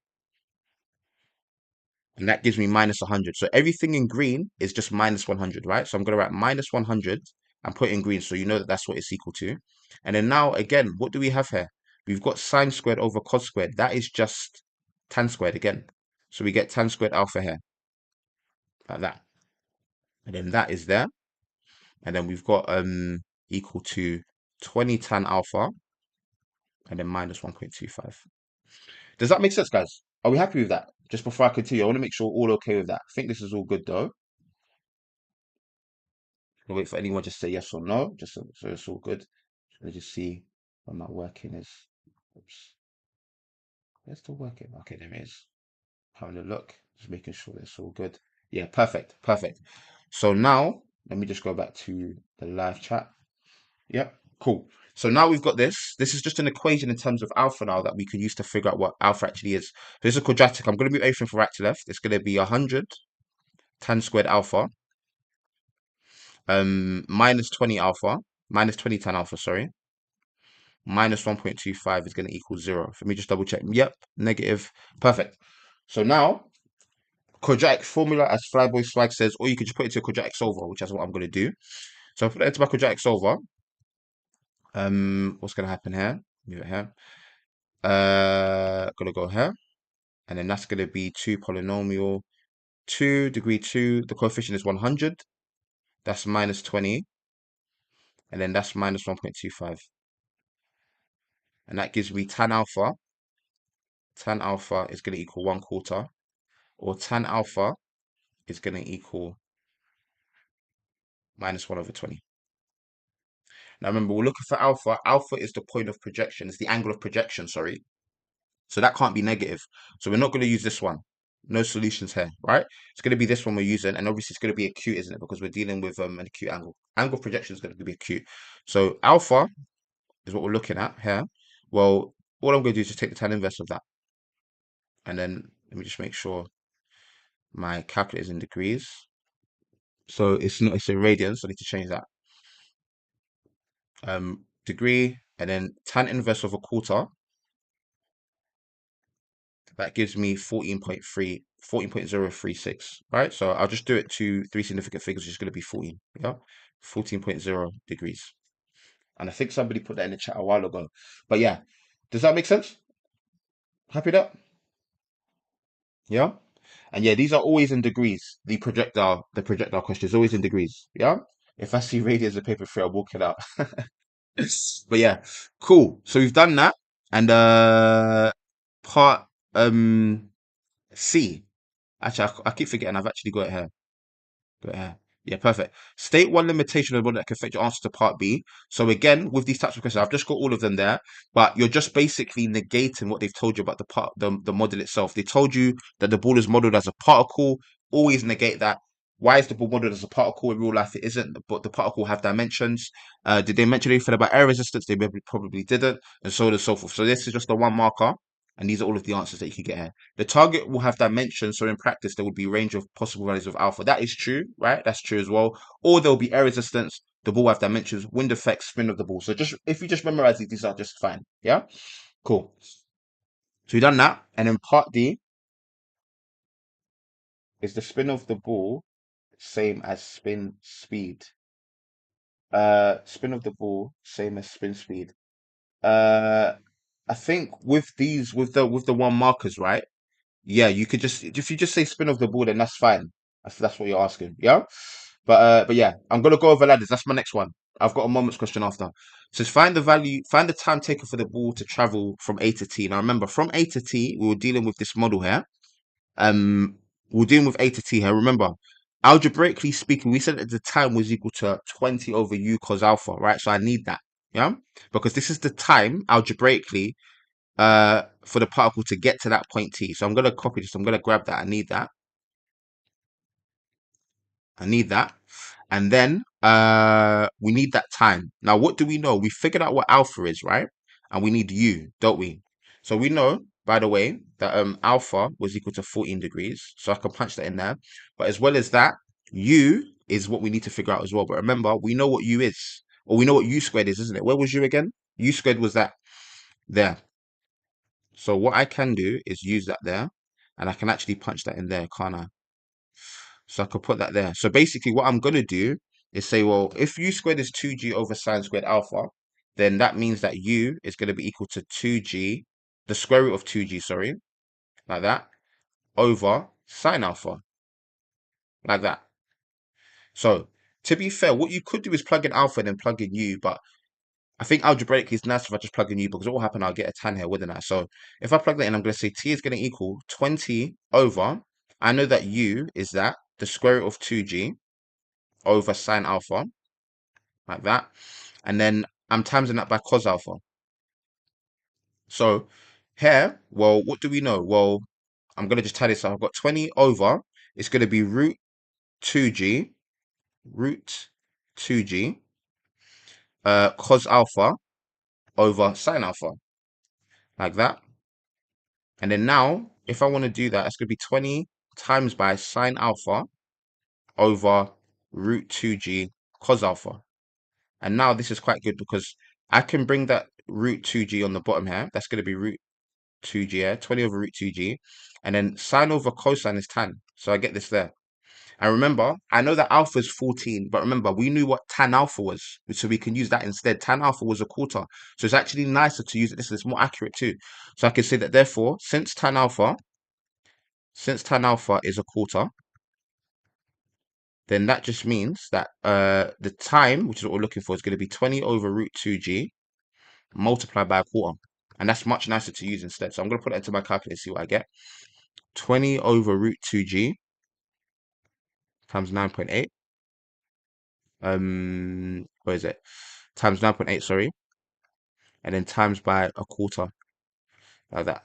And that gives me minus 100. So everything in green is just minus 100, right? So I'm going to write minus 100 and put it in green, so you know that that's what it's equal to. And then now, again, what do we have here? We've got sine squared over cos squared. That is just tan squared again. So we get tan squared alpha here, like that. And then that is there. And then we've got equal to 20 tan alpha, and then minus 1.25. Does that make sense, guys? Are we happy with that? Just before I continue, I want to make sure we're all okay with that. I think this is all good, though. I'll wait for anyone to say yes or no, just so it's all good. Let me just see what my working is. Oops. Where's the working? Okay, there it is. Having a look, just making sure it's all good. Yeah, perfect, perfect. So now, let me just go back to the live chat. Yep, cool. So now we've got this. This is just an equation in terms of alpha now that we can use to figure out what alpha actually is. So this is a quadratic. I'm going to move everything from right to left. It's going to be 100 tan squared alpha, minus 20 alpha, minus 20 tan alpha, sorry, minus 1.25 is going to equal 0. Let me just double check. Yep, negative. Perfect. So now, quadratic formula, as Flyboy Swag says, or you could just put it into a quadratic solver, which is what I'm going to do. So I put it into my quadratic solver. What's going to happen here? Move it here. Gonna go here. And then that's going to be 2 polynomial, 2 degree 2. The coefficient is 100. That's minus 20. And then that's minus 1.25. And that gives me tan alpha. Tan alpha is going to equal 1/4. Or tan alpha is going to equal minus 1 over 20. Now remember, we're looking for alpha. Alpha is the point of projection. It's the angle of projection, sorry. So that can't be negative. So we're not going to use this one. No solutions here, right? It's going to be this one we're using. And obviously it's going to be acute, isn't it? Because we're dealing with an acute angle. Angle of projection is going to be acute. So alpha is what we're looking at here. Well, all I'm going to do is just take the tan inverse of that. And then let me just make sure my calculator is in degrees. So it's not, it's in radians, so I need to change that. Degree, and then tan inverse of 1/4. That gives me 14.036, right? So I'll just do it to 3 significant figures, which is going to be 14, yeah? 14.0 degrees. And I think somebody put that in the chat a while ago. But yeah, does that make sense? Happy with that? Yeah? And yeah, these are always in degrees. The projectile question is always in degrees. Yeah? If I see radians of paper free, I'll walk it out. But yeah, cool. So we've done that. And part C. Actually, I keep forgetting. I've actually got it here. Got it here. Yeah, perfect. State one limitation of the model that can affect your answer to part B. So again, with these types of questions, I've just got all of them there, but you're just basically negating what they've told you about the model itself. They told you that the ball is modeled as a particle. Always negate that. Why is the ball modeled as a particle? In real life, it isn't, but the particle have dimensions. Did they mention anything about air resistance? They probably didn't, and so on and so forth. So this is just the one marker, and these are all of the answers that you can get here. The target will have dimensions, so in practice there would be a range of possible values of alpha. That is true, right? That's true as well. Or there'll be air resistance, the ball will have dimensions, wind effect, spin of the ball. So just if you just memorize these are just fine. Yeah? Cool. So we've done that. And then part D is the spin of the ball same as spin speed. Spin of the ball, same as spin speed. I think with these with the one markers, right? Yeah, you could just if you just say spin of the ball, then that's fine. That's what you're asking, yeah. But yeah, I'm gonna go over ladders. That's my next one. I've got a moments question after. It says find the time taken for the ball to travel from A to T. Now remember, from A to T, we were dealing with this model here. Um, we're dealing with A to T here. Remember, algebraically speaking, we said that the time was equal to 20 over U cos alpha, right? So I need that, yeah, because this is the time algebraically for the particle to get to that point T. So I'm going to copy this. I'm going to grab that. I need that. And then we need that time. Now, what do we know? We figured out what alpha is, right? And we need U, don't we? So we know, by the way, that alpha was equal to 14 degrees. So I can punch that in there. But as well as that, U is what we need to figure out as well. But remember, we know what U is. Or we know what u squared is, isn't it? Where was u again? U squared was that there. So what I can do is use that there, and I can actually punch that in there, can't I? So I could put that there. So basically what I'm going to do is say, well, if u squared is 2g over sine squared alpha, then that means that u is going to be equal to 2g, the square root of 2g, sorry, like that, over sine alpha, like that. So to be fair, what you could do is plug in alpha and then plug in u, but I think algebraically it's nice if I just plug in u because what will happen, I'll get a tan here, wouldn't I? So if I plug that in, I'm going to say t is going to equal 20 over, I know that u is that, the square root of 2g over sine alpha, like that. And then I'm timesing that by cos alpha. So here, well, what do we know? Well, I'm going to just tie this up. I've got 20 over, it's going to be root 2g, root 2g, cos alpha over sine alpha, like that. And then now, if I want to do that, it's going to be 20 times by sine alpha over root 2g cos alpha. And now this is quite good because I can bring that root 2g on the bottom here. That's going to be root 2g here, 20 over root 2g. And then sine over cosine is tan. So I get this there. And remember, I know that alpha is 14, but remember, we knew what tan alpha was. So we can use that instead. Tan alpha was a quarter. So it's actually nicer to use it. This is more accurate too. So I can say that therefore, since tan alpha is a quarter, then that just means that the time, which is what we're looking for, is going to be 20 over root 2g multiplied by a quarter. And that's much nicer to use instead. So I'm going to put that into my calculator and see what I get. 20 over root 2g times 9.8. Where is it? Times 9.8, sorry. And then times by a quarter, like that.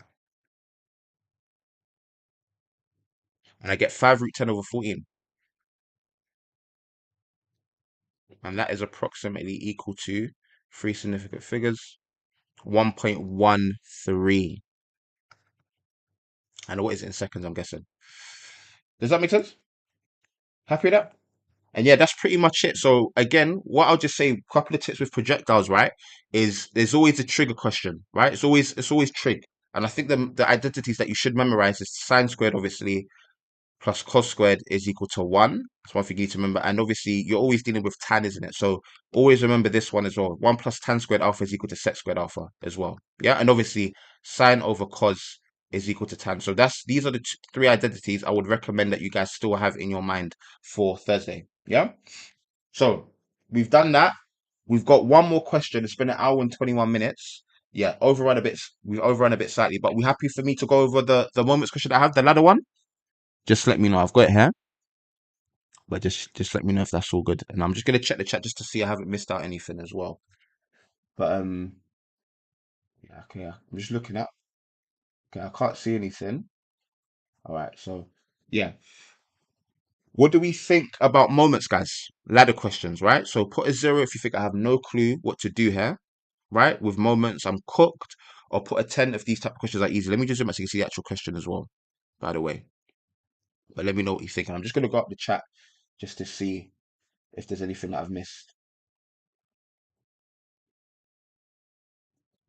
And I get 5 root 10 over 14. And that is approximately equal to, three significant figures, 1.13. And what is it in seconds, I'm guessing? Does that make sense? Happy with that? And yeah, that's pretty much it. So again, what I'll just say, a couple of tips with projectiles, right? Is there's always a trigger question, right? It's always trig. And I think the identities that you should memorize is sine squared, obviously, plus cos squared is equal to 1. That's one thing you need to remember. And obviously, you're always dealing with tan, isn't it? So always remember this one as well. 1 plus tan squared alpha is equal to sec squared alpha as well. Yeah, and obviously, sine over cos is equal to tan. So these are the three identities I would recommend that you guys still have in your mind for Thursday. Yeah. So we've done that. We've got one more question. It's been an hour and 21 minutes. Yeah, overrun a bit. We've overrun a bit slightly, but we happy for me to go over the moments question I have, the ladder one? Just let me know. I've got it here, but just let me know if that's all good. And I'm just gonna check the chat just to see I haven't missed out anything as well. But yeah, okay. I'm just looking at. Okay, I can't see anything. All right, so yeah. What do we think about moments, guys? Ladder questions, right? So put a 0 if you think I have no clue what to do here, right? With moments, I'm cooked. Or put a 10 if these type of questions are easy. Let me just zoom out so you can see the actual question as well, by the way. But let me know what you think. And I'm just going to go up the chat just to see if there's anything that I've missed.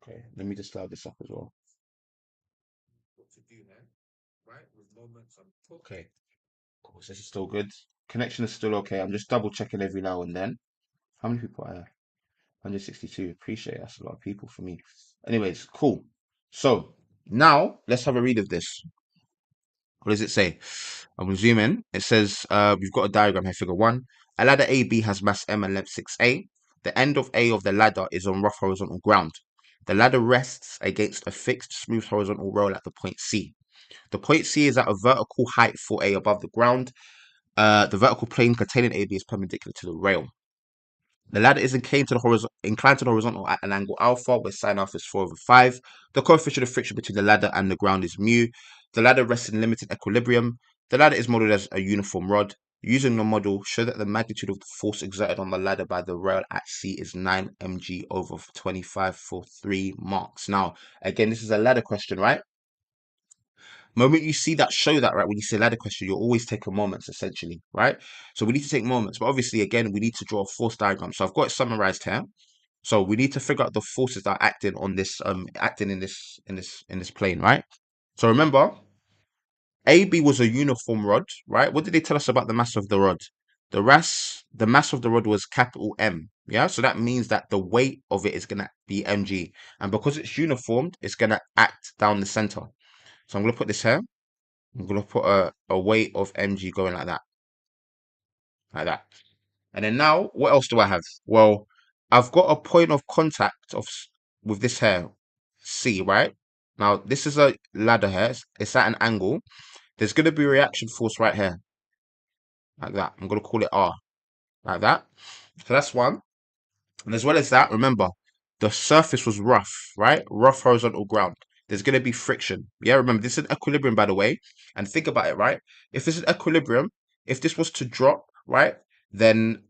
Okay, let me just load this up as well. What to do here, right? With moments, I'm cooked. Okay, cool. So this is still good. Connection is still okay. I'm just double checking every now and then. How many people are there? 162. Appreciate it. That's a lot of people for me. Anyways, cool. So now let's have a read of this. What does it say? I'm going to zoom in. It says we've got a diagram here, figure 1. A ladder AB has mass M and length 6A. The end of A of the ladder is on rough horizontal ground. The ladder rests against a fixed smooth horizontal rail at the point C. The point C is at a vertical height 4A above the ground. The vertical plane containing AB is perpendicular to the rail. The ladder is inclined to the horizontal at an angle alpha, where sine alpha is 4 over 5. The coefficient of friction between the ladder and the ground is mu. The ladder rests in limited equilibrium. The ladder is modeled as a uniform rod. Using the model, show that the magnitude of the force exerted on the ladder by the rail at C is 9 mg over 25 for 3 marks. Now, again, this is a ladder question, right? Moment you see that, show that, right? When you see a ladder question, you're always taking moments, essentially, right? So we need to take moments, but obviously, again, we need to draw a force diagram. So I've got it summarized here. So we need to figure out the forces that are acting on this, acting in this plane, right? So remember, AB was a uniform rod, right? What did they tell us about the mass of the rod? The mass of the rod was capital M. Yeah, so that means that the weight of it is gonna be mg, and because it's uniformed, it's gonna act down the center. So I'm gonna put this here. I'm gonna put a weight of mg going like that. And then now, what else do I have? Well, I've got a point of contact with this here, C, right? Now, this is a ladder here. It's at an angle. There's going to be a reaction force right here, like that. I'm going to call it R, like that. So that's one. And as well as that, remember, the surface was rough, right? Rough horizontal ground. There's going to be friction. Yeah, remember, this is an equilibrium, by the way. And think about it, right? If this is equilibrium, if this was to drop, right, then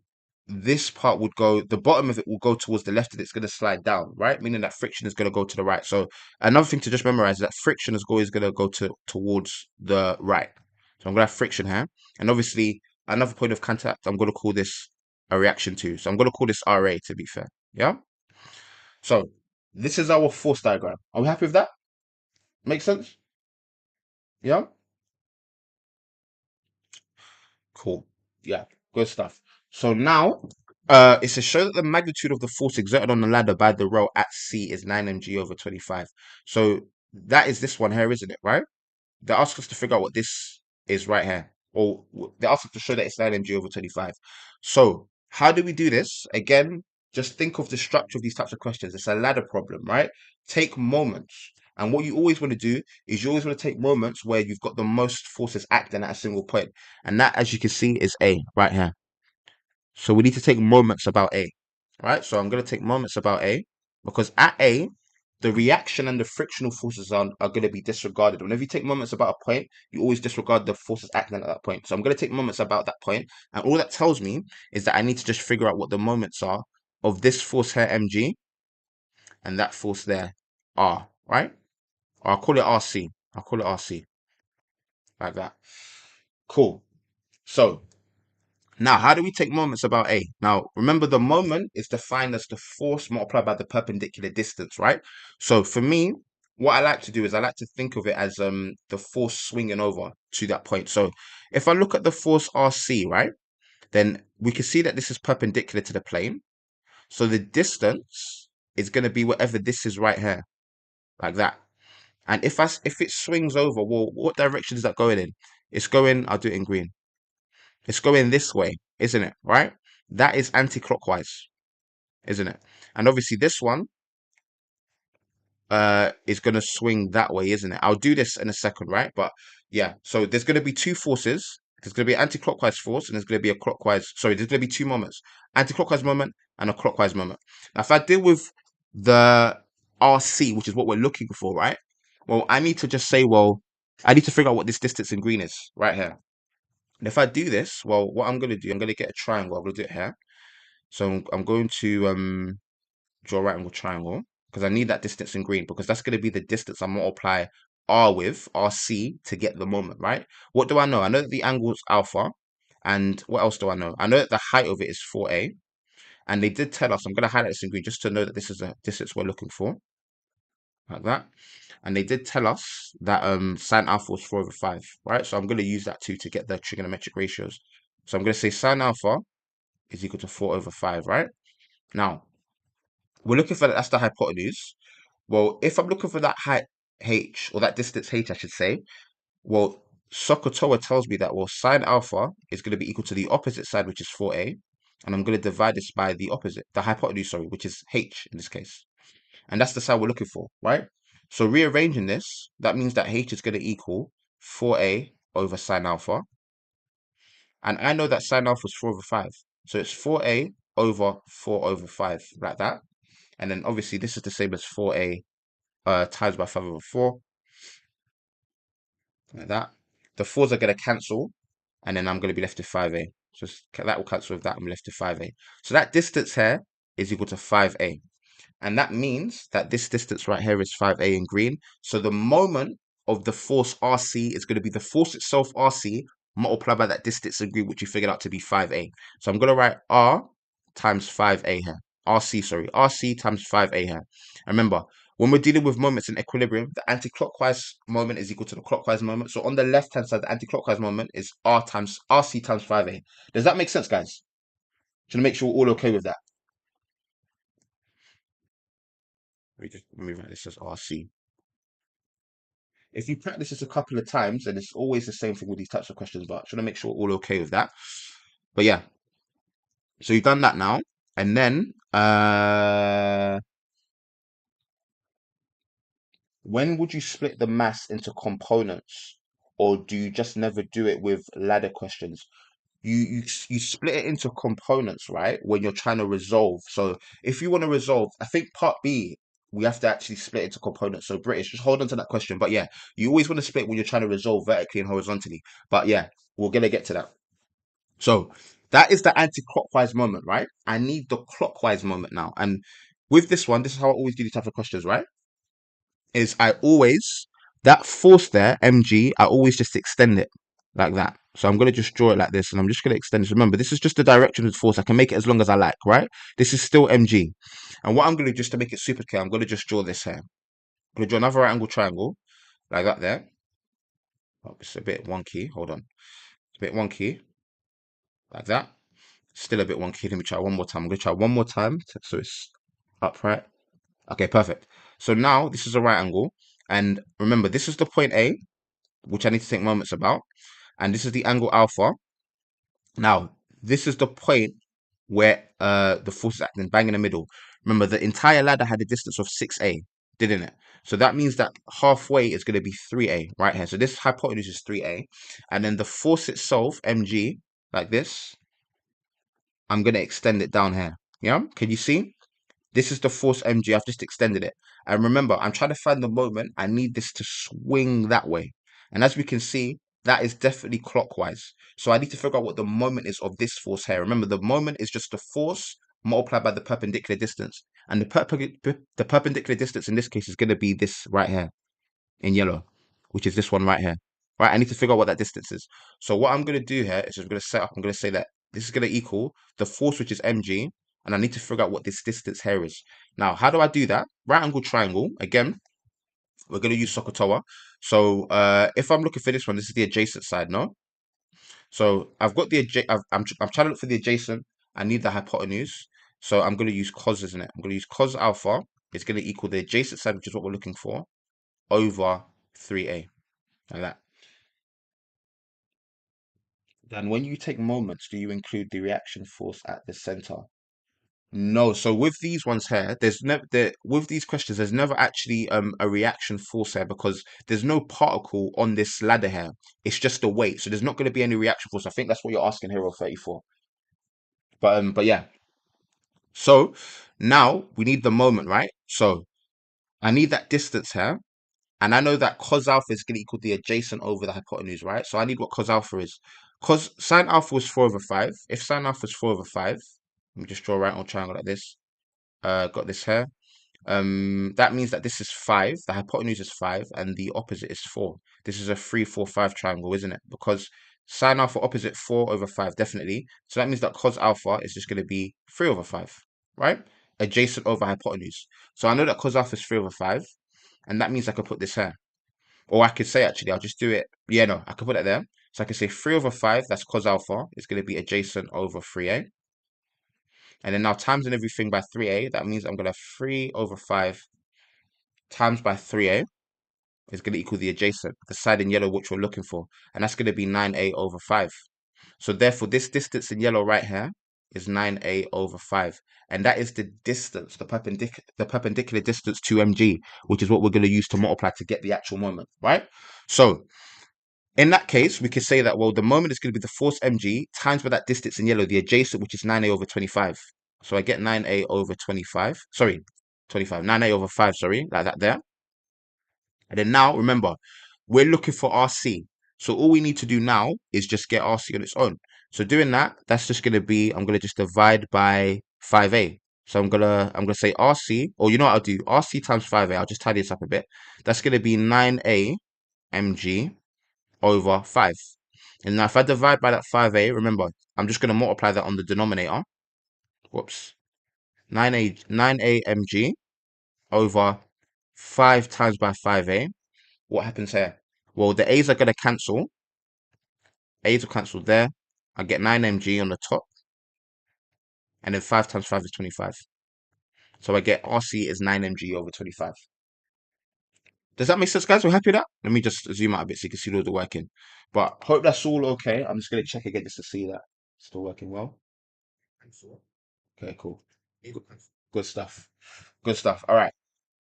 this part would go, the bottom of it will go towards the left and it's going to slide down, right? Meaning that friction is going to go to the right. So another thing to just memorize is that friction is always going to go towards the right. So I'm going to have friction here. And obviously, another point of contact, I'm going to call this a reaction to. So I'm going to call this RA to be fair. Yeah. So this is our force diagram. Are we happy with that? Make sense? Yeah. Cool. Yeah. Good stuff. So now, it's to show that the magnitude of the force exerted on the ladder by the row at C is 9 mg over 25. So that is this one here, isn't it? Right? They ask us to figure out what this is right here, or they ask us to show that it's 9 mg over 25. So how do we do this? Again, just think of the structure of these types of questions. It's a ladder problem, right? Take moments. And what you always want to do is you always want to take moments where you've got the most forces acting at a single point. And that, as you can see, is A right here. So we need to take moments about A, right? So I'm going to take moments about A because at A, the reaction and the frictional forces are going to be disregarded. Whenever you take moments about a point, you always disregard the forces acting at that point. So I'm going to take moments about that point, and all that tells me is that I need to just figure out what the moments are of this force here, mg, and that force there, r, right? Or I'll call it rc. I'll call it rc, like that. Cool. So now, how do we take moments about A? Now, remember the moment is defined as the force multiplied by the perpendicular distance, right? So for me, what I like to do is I like to think of it as the force swinging over to that point. So if I look at the force RC, right, then we can see that this is perpendicular to the plane. So the distance is going to be whatever this is right here, like that. And if it swings over, well, what direction is that going in? It's going, I'll do it in green. It's going this way, isn't it? Right? That is anti-clockwise, isn't it? And obviously this one is going to swing that way, isn't it? I'll do this in a second, right? But yeah, so there's going to be two forces. There's going to be an anti-clockwise force and there's going to be a clockwise. Sorry, there's going to be two moments: anti-clockwise moment and a clockwise moment. Now, if I deal with the RC, which is what we're looking for, right? Well, I need to just say, well, I need to figure out what this distance in green is right here. And if I do this, well, what I'm going to do, I'm going to get a triangle. I'm going to do it here. So I'm going to draw a right angle triangle because I need that distance in green because that's going to be the distance I multiply R with, RC, to get the moment, right? What do I know? I know that the angle is alpha. And what else do I know? I know that the height of it is 4a. And they did tell us, I'm going to highlight this in green just to know that this is a distance we're looking for, like that. And they did tell us that sine alpha was 4 over 5, right? So I'm going to use that too to get the trigonometric ratios. So I'm going to say sine alpha is equal to 4 over 5, right? Now, we're looking for that's the hypotenuse. Well, if I'm looking for that height h, or that distance h, I should say, well, Sokotoa tells me that, well, sine alpha is going to be equal to the opposite side, which is 4a, and I'm going to divide this by the opposite, the hypotenuse, sorry, which is h in this case. And that's the side we're looking for, right? So rearranging this, that means that h is going to equal 4a over sine alpha. And I know that sine alpha is 4 over 5. So it's 4a over 4 over 5, like that. And then obviously this is the same as 4a times by 5 over 4, like that. The 4s are going to cancel, and then I'm going to be left with 5a. So that will cancel with that, I'm left with 5a. So that distance here is equal to 5a. And that means that this distance right here is 5a in green. So the moment of the force RC is going to be the force itself, RC, multiplied by that distance degree, which you figured out to be 5a. So I'm going to write R times 5a here. RC, sorry, RC times 5a here. And remember, when we're dealing with moments in equilibrium, the anti-clockwise moment is equal to the clockwise moment. So on the left-hand side, the anti-clockwise moment is RC times 5a. Does that make sense, guys? Just to make sure we're all okay with that. Let me just move it. This as RC. If you practice this a couple of times, then it's always the same thing with these types of questions, but I just want to make sure we're all okay with that. But yeah, so you've done that now. And then when would you split the mass into components? Or do you just never do it with ladder questions? You split it into components, right? When you're trying to resolve. So if you want to resolve, I think part B, we have to actually split into components. So British, just hold on to that question. But yeah, you always want to split when you're trying to resolve vertically and horizontally. But yeah, we're gonna get to that. So that is the anti-clockwise moment, right? I need the clockwise moment now. And with this one, this is how I always do these type of questions, right? Is I always, that force there, mg, I always just extend it like that. So I'm going to just draw it like this, and I'm just going to extend this. Remember, this is just the direction of the force. I can make it as long as I like, right? This is still mg. And what I'm going to do, just to make it super clear, I'm going to just draw this here. I'm going to draw another right angle triangle like that there. Oh, it's a bit wonky. Hold on. It's a bit wonky. Like that. Still a bit wonky. Let me try one more time. I'm going to try one more time so it's upright. Okay, perfect. So now this is a right angle. And remember, this is the point A, which I need to take moments about. And this is the angle alpha. Now, this is the point where the force is acting bang in the middle. Remember, the entire ladder had a distance of 6a, didn't it? So that means that halfway is going to be 3a right here. So this hypotenuse is 3a. And then the force itself, mg, like this, I'm going to extend it down here. Yeah? Can you see? This is the force mg. I've just extended it. And remember, I'm trying to find the moment. I need this to swing that way. And as we can see, that is definitely clockwise. So I need to figure out what the moment is of this force here. Remember, the moment is just the force multiplied by the perpendicular distance. And the perpendicular distance in this case is going to be this right here in yellow, which is this one right here. Right, I need to figure out what that distance is. So what I'm going to do here is I'm going to set up, I'm going to say that this is going to equal the force, which is mg, and I need to figure out what this distance here is. Now, how do I do that? Right angle triangle, again, we're going to use Sokotoa. So if I'm looking for this one, this is the adjacent side, no? So I've got the I'm trying to look for the adjacent. I need the hypotenuse. So I'm going to use cos, isn't it? I'm going to use cos alpha. It's going to equal the adjacent side, which is what we're looking for, over 3a, like that. Then when you take moments, do you include the reaction force at the center? No. So with these ones here, there's never with these questions, there's never actually a reaction force here because there's no particle on this ladder here. It's just a weight. So there's not going to be any reaction force. I think that's what you're asking here, 34. But yeah. So now we need the moment, right? So I need that distance here. And I know that cos alpha is going to equal the adjacent over the hypotenuse, right? So I need what cos alpha is. Cos sine alpha was 4 over 5. If sine alpha is 4 over 5, let me just draw a right angle triangle like this. Got this here. That means that this is 5. The hypotenuse is 5, and the opposite is 4. This is a 3, 4, 5 triangle, isn't it? Because sine alpha opposite 4 over 5, definitely. So that means that cos alpha is just going to be 3 over 5, right? Adjacent over hypotenuse. So I know that cos alpha is 3 over 5, and that means I could put this here. Or I could say, actually, I'll just do it. Yeah, no, I could put it there. So I can say 3 over 5, that's cos alpha, is going to be adjacent over 3a. And then now times and everything by 3a, that means I'm going to have 3 over 5 times by 3a is going to equal the adjacent, the side in yellow, which we're looking for. And that's going to be 9a over 5. So therefore, this distance in yellow right here is 9a over 5. And that is the distance, the perpendicular distance to mg, which is what we're going to use to multiply to get the actual moment, right? So in that case, we could say that, well, the moment is going to be the force mg times by that distance in yellow, the adjacent, which is 9a over 25. So I get 9a over 25. Sorry, 25. 9a over 5, sorry, like that there. And then now, remember, we're looking for RC. So all we need to do now is just get RC on its own. So doing that, that's just going to be, I'm going to just divide by 5a. So I'm gonna say RC, or you know what I'll do? RC times 5a. I'll just tidy this up a bit. That's going to be 9a mg over 5. And now if I divide by that 5a, remember, I'm just going to multiply that on the denominator. Whoops. 9a mg over 5 times by 5a. What happens here? Well, the a's are going to cancel. A's will cancel there. I get 9 mg on the top. And then 5 times 5 is 25. So I get RC is 9 mg over 25. Does that make sense, guys? We're happy with that? Let me just zoom out a bit so you can see all the working. But hope that's all okay. I'm just going to check again just to see that it's still working well. Okay, cool. Good stuff. Good stuff. All right.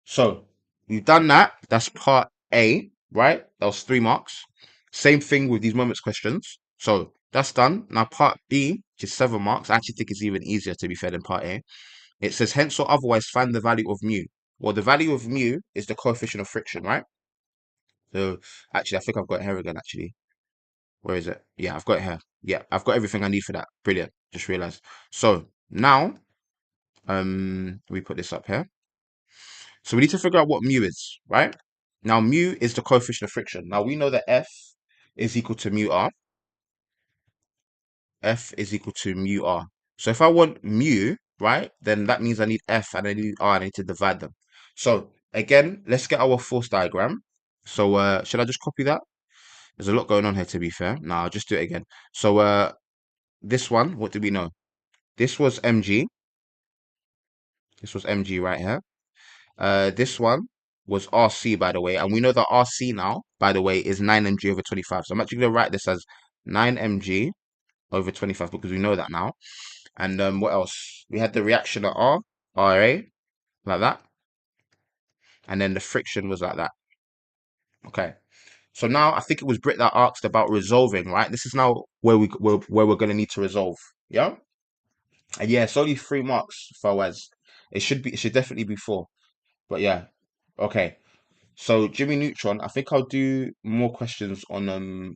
So we've done that. That's part A, right? That was 3 marks. Same thing with these moments questions. So that's done. Now part B, which is 7 marks. I actually think it's even easier to be fair than part A. It says hence or otherwise find the value of mu. Well, the value of mu is the coefficient of friction, right? So actually, I think I've got it here again, actually. Where is it? Yeah, I've got it here. Yeah, I've got everything I need for that. Brilliant. Just realized. So now, we put this up here. So we need to figure out what mu is, right? Now, mu is the coefficient of friction. Now, we know that F is equal to mu R. F is equal to mu R. So if I want mu, right, then that means I need F and I need R and I need to divide them. So again, let's get our force diagram. So should I just copy that? There's a lot going on here, to be fair. No, I'll just do it again. So this one, what do we know? This was mg. This was mg right here. This one was RC, by the way. And we know that RC now, by the way, is 9 mg over 25. So I'm actually going to write this as 9 mg over 25 because we know that now. And what else? We had the reaction at R, RA, like that. And then the friction was like that. Okay. So now I think it was Britt that asked about resolving, right? This is now where we're going to need to resolve. Yeah. And yeah, it's only 3 marks, Fawaz. It should definitely be 4. But yeah. Okay. So Jimmy Neutron, I think I'll do more questions on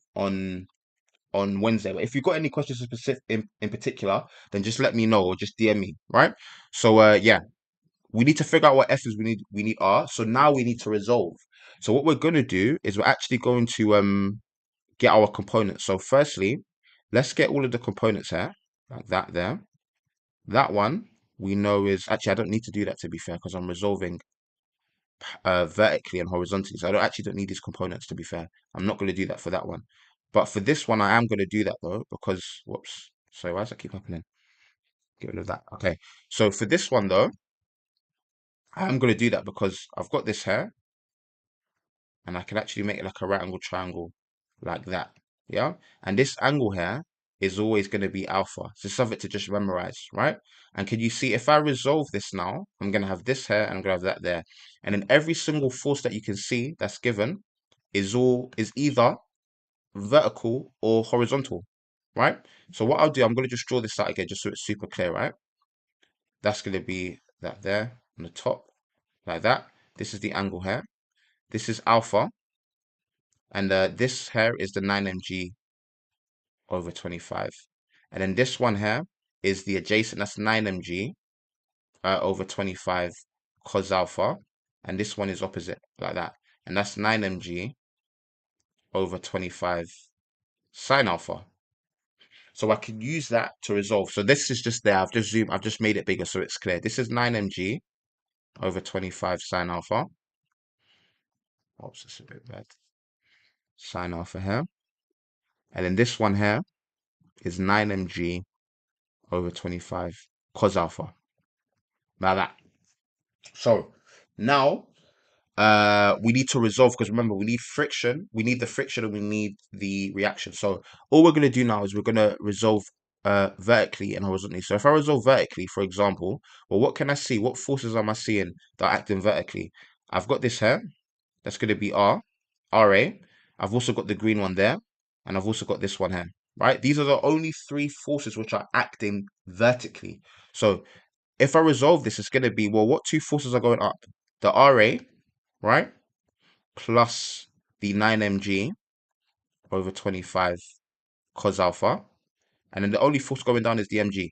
Wednesday. But if you've got any questions in particular, then just let me know or just DM me, right? So yeah, we need to figure out what F is we need R. So now we need to resolve. So what we're gonna do is we're actually going to get our components. So firstly, let's get all of the components here, like that there. That one we know is actually I don't need to do that to be fair because I'm resolving vertically and horizontally. So I don't need these components to be fair. I'm not going to do that for that one. But for this one, I am going to do that though, because, whoops. So why does that keep happening? Get rid of that. Okay. So for this one though, I am going to do that because I've got this here and I can actually make it like a right angle triangle like that. Yeah. And this angle here is always going to be alpha. So something to just memorize, right? And can you see if I resolve this now, I'm going to have this here and I'm going to have that there. And then every single force that you can see that's given is either vertical or horizontal, right? So what I'll do, I'm going to just draw this out again just so it's super clear, right? That's going to be that there on the top, like that. This is the angle here. This is alpha. And this here is the 9 mg over 25. And then this one here is the adjacent, that's 9 mg over 25 cos alpha. And this one is opposite, like that. And that's 9 mg over 25 sine alpha. So I can use that to resolve. So this is just there. I've just made it bigger so it's clear. This is 9 mg over 25 sine alpha. Oops, that's a bit bad. Sine alpha here. And then this one here is 9 mg over 25 cos alpha. Now that. So now we need to resolve because remember we need friction, we need the friction and we need the reaction. So all we're going to do now is we're going to resolve vertically and horizontally. So if I resolve vertically, for example, well, what can I see? What forces am I seeing that are acting vertically? I've got this here. That's going to be RA. I've also got the green one there, and I've also got this one here, right? These are the only 3 forces which are acting vertically. So if I resolve this, it's going to be, well, what 2 forces are going up? The RA, right? Plus the 9 mg over 25 cos alpha. And then the only force going down is the mg.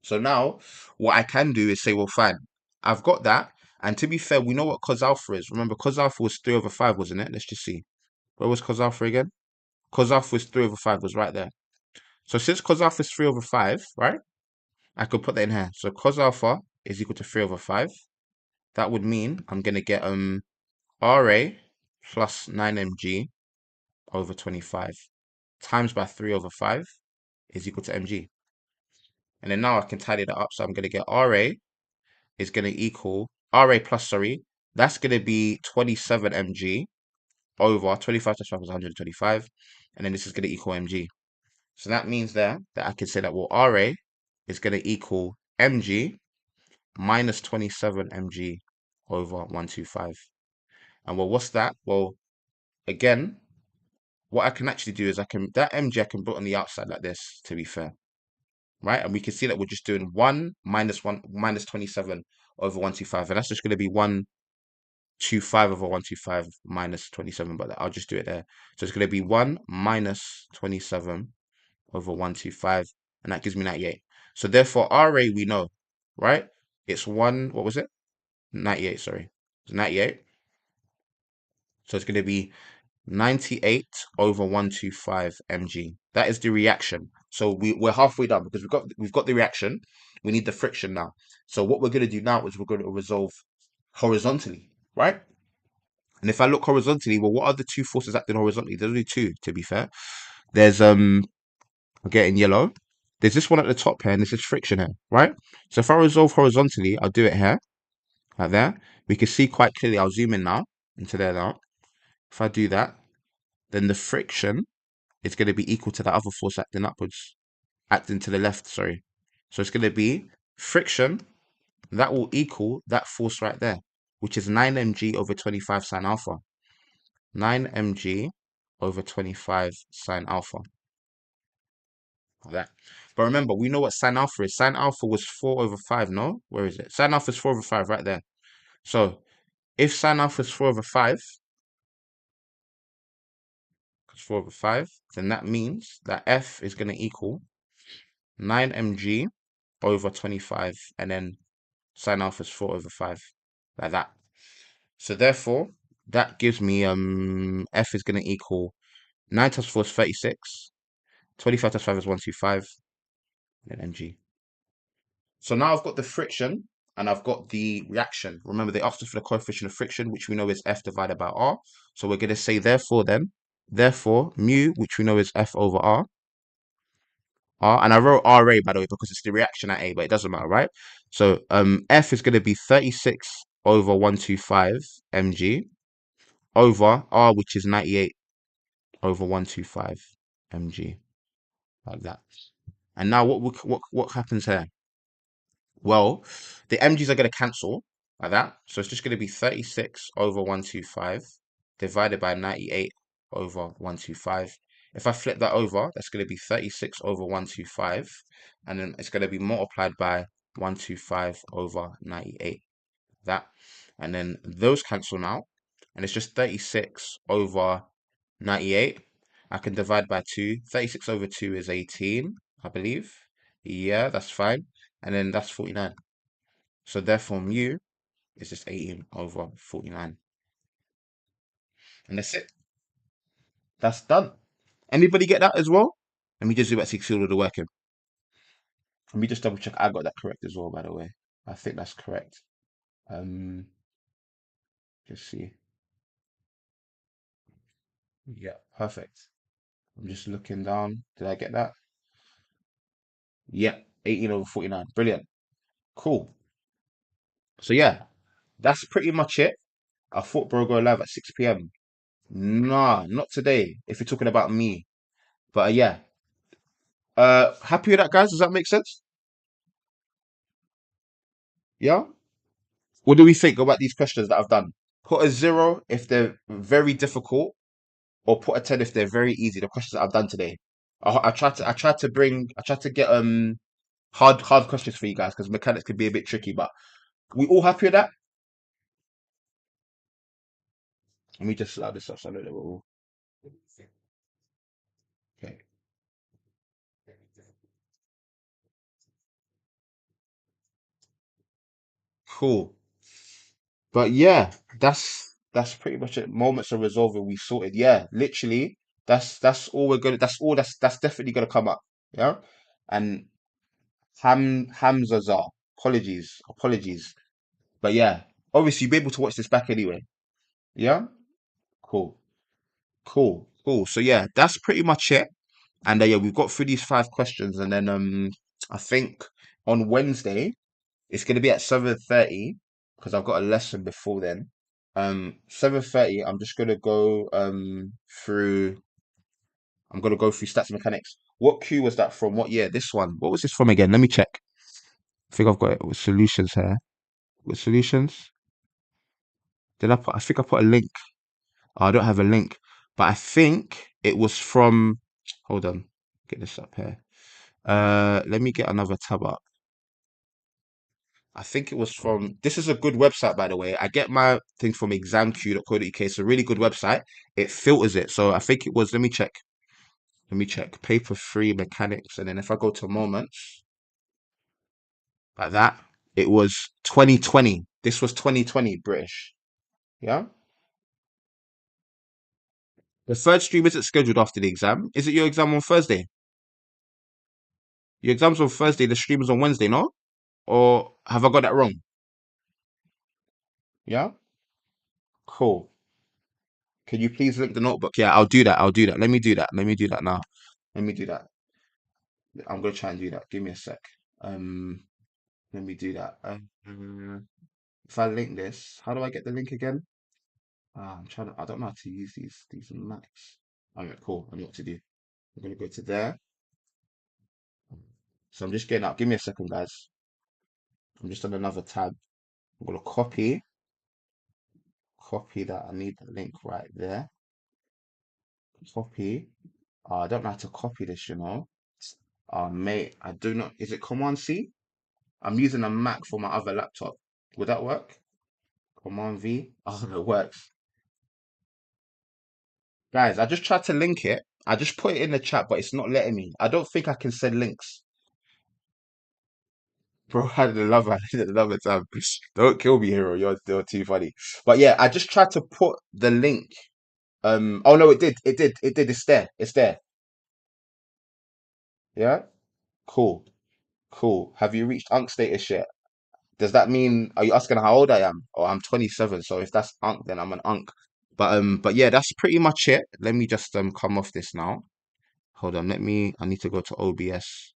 So now what I can do is say, well, fine, I've got that. And to be fair, we know what cos alpha is. Remember, cos alpha was 3 over 5, wasn't it? Let's just see. Where was cos alpha again? Cos alpha was 3 over 5, was right there. So since cos alpha is 3 over 5, right? I could put that in here. So cos alpha is equal to 3 over 5. That would mean I'm going to get RA plus 9mg over 25 times by 3 over 5 is equal to mg. And then now I can tidy that up. So I'm going to get RA is going to equal RA plus, sorry, that's going to be 27 mg over 25 plus 5 is 125. And then this is going to equal mg. So that means there that I can say that, well, RA is going to equal mg minus 27 mg over 125. And well, what's that? Well, again, what I can actually do is that mg I can put on the outside like this, to be fair. Right? And we can see that we're just doing 1 minus 27 over 125. And that's just going to be 125 over 125 minus 27. But I'll just do it there. So it's going to be 1 minus 27 over 125. And that gives me 98. So therefore, RA we know, right? It's 1, what was it? 98, sorry. It's 98. So it's going to be 98 over 125 mg. That is the reaction. So we're halfway done because we've got the reaction. We need the friction now. So what we're going to do now is we're going to resolve horizontally, right? And if I look horizontally, well, what are the two forces acting horizontally? There's only two, to be fair. There's I'm getting yellow. There's this one at the top here, and this is friction here, right? So if I resolve horizontally, I'll do it here, like there. We can see quite clearly. I'll zoom in now into there now. If I do that, then the friction is going to be equal to the other force acting upwards, acting to the left, sorry. So it's going to be friction, that will equal that force right there, which is 9mg over 25 sine alpha. 9mg over 25 sine alpha. Like that. But remember, we know what sine alpha is. Sine alpha was 4 over 5, no? Where is it? Sine alpha is 4 over 5 right there. So if sine alpha is 4 over 5, because 4 over 5, then that means that F is going to equal 9mg over 25, and then sine alpha is 4 over 5, like that. So therefore, that gives me F is going to equal 9 times 4 is 36, 25 times 5 is 125, and then mg. So now I've got the friction and I've got the reaction. Remember, they asked us for the coefficient of friction, which we know is F divided by R. So we're going to say therefore mu, which we know is F over R, and I wrote RA by the way because it's the reaction at A, but it doesn't matter, right? So F is going to be 36 over 125 mg over R, which is 98 over 125 mg, like that. And now what happens here? Well, the mg's are going to cancel like that, so it's just going to be 36 over 125 divided by 98 over 125. If I flip that over, that's going to be 36 over 125, and then it's going to be multiplied by 125 over 98. That, and then those cancel now, and it's just 36 over 98. I can divide by 2. 36 over 2 is 18, I believe. Yeah, that's fine. And then that's 49. So therefore, mu is just 18 over 49. And that's it. That's done. Anybody get that as well? Let me just do that to see all of the working. Let me just double check. I got that correct as well, by the way. I think that's correct. Um, just see. Yeah, perfect. I'm just looking down. Did I get that? Yeah, 18 over 49. Brilliant. Cool. So yeah, that's pretty much it. I thought bro go live at 6 p.m. Nah, not today. If you're talking about me. But yeah. Happy with that, guys? Does that make sense? Yeah? What do we think about these questions that I've done? Put a 0 if they're very difficult, or put a 10 if they're very easy. The questions that I've done today. I tried to get hard questions for you guys because mechanics could be a bit tricky, but we all happy with that? Let me just allow this up so I know that we're all okay. Cool. but yeah, that's pretty much it. Moments of resolving, we sorted. Yeah, literally, that's all we're gonna. That's all. That's definitely gonna come up. Yeah, and Hamza's apologies. But yeah, obviously you'll be able to watch this back anyway. Yeah, cool, cool. So yeah, that's pretty much it. And yeah, we've got through these 5 questions, and then I think on Wednesday it's gonna be at 7:30 because I've got a lesson before then. 7:30. I'm just gonna go through. I'm gonna go through stats and mechanics. What Q was that from? What year? This one. What was this from again? Let me check. I think I've got it with solutions here. With solutions. Did I put? I think I put a link. Oh, I don't have a link, but I think it was from. Hold on. Get this up here. Let me get another tab up. I think it was from. This is a good website, by the way. I get my things from examq.co.uk. It's a really good website. It filters it. So I think it was. Let me check. Let me check. Paper free mechanics, and then if I go to moments like that, it was 2020. This was 2020 British. Yeah. The third stream isn't scheduled after the exam. Is it your exam on Thursday? Your exam's on Thursday. The stream is on Wednesday, no? Or have I got that wrong? Yeah. Cool. Can you please link the notebook? Yeah, I'll do that. I'll do that. Let me do that. Let me do that now. Let me do that. I'm gonna try and do that. Give me a sec. Um, let me do that. If I link this, how do I get the link again? I'm trying to. I don't know how to use these Macs. Alright, cool. I know what to do. I'm gonna go to there. So I'm just getting up. Give me a second, guys. I'm just on another tab. I'm gonna copy that. I need the link right there. Copy. I don't know how to copy this, you know. Mate, I do not. Is it Command C? I'm using a Mac for my other laptop. Would that work? Command V? Oh, it works. Guys, I just tried to link it. I just put it in the chat, but it's not letting me. I don't think I can send links. Bro, I did love it, Sam. Don't kill me, hero. You're too funny. But yeah, I just tried to put the link. Oh no, it did. It's there. It's there. Yeah. Cool. Cool. Have you reached Unc status yet? Does that mean, are you asking how old I am? Oh, I'm 27. So if that's Unc, then I'm an Unc. But yeah, that's pretty much it. Let me just come off this now. Hold on. I need to go to OBS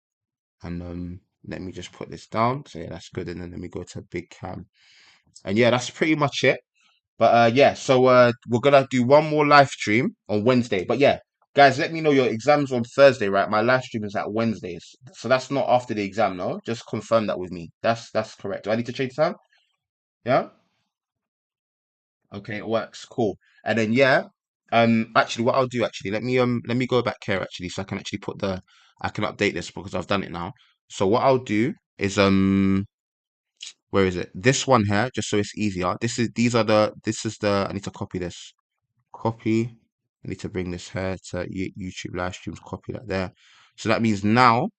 and let me just put this down. So yeah, that's good. And then let me go to Big Cam. And yeah, that's pretty much it. But yeah, so we're gonna do one more live stream on Wednesday. But yeah, guys, let me know your exams on Thursday, right? My live stream is at Wednesdays. So that's not after the exam, no? Just confirm that with me. That's correct. Do I need to change the time? Yeah? Okay, it works. Cool. And then yeah, actually what I'll do actually, let me go back here actually so I can actually I can update this because I've done it now. So what I'll do is where is it? This one here, just so it's easier. This is the I need to copy this. Copy. I need to bring this here to YouTube live streams, copy that there. So that means now,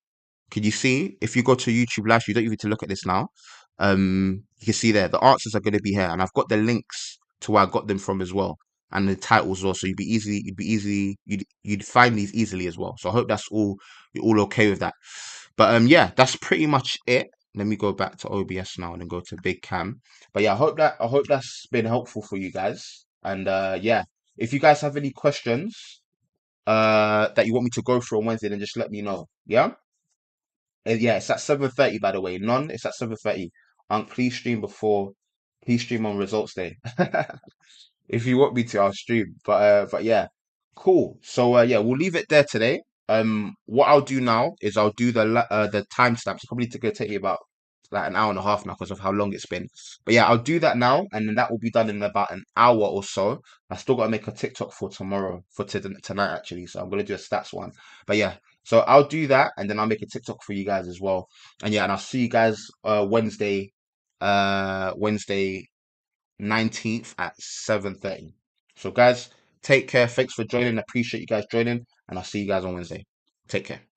can you see if you go to YouTube live stream, you don't even need to look at this now. You can see there the answers are going to be here, and I've got the links to where I got them from as well, and the titles also. You'd find these easily as well. So I hope that's all you're all okay with that. But yeah, that's pretty much it. Let me go back to OBS now and then go to Big Cam. But yeah, I hope that's been helpful for you guys. And yeah, if you guys have any questions that you want me to go through on Wednesday, then just let me know. Yeah? Yeah, it's at 7:30 by the way. None, it's at 7:30. Please stream on results day. If you want me to, I'll stream. But yeah, cool. So yeah, we'll leave it there today. What I'll do now is I'll do the timestamps. It's probably going to take me about like an hour and a half now because of how long it's been. But yeah, I'll do that now, and then that will be done in about an hour or so. I still got to make a TikTok for tomorrow, for tonight actually. So I'm gonna do a stats one. But yeah, so I'll do that, and then I'll make a TikTok for you guys as well. And yeah, and I'll see you guys Wednesday 19th at 7:30. So guys, take care. Thanks for joining. I appreciate you guys joining, and I'll see you guys on Wednesday. Take care.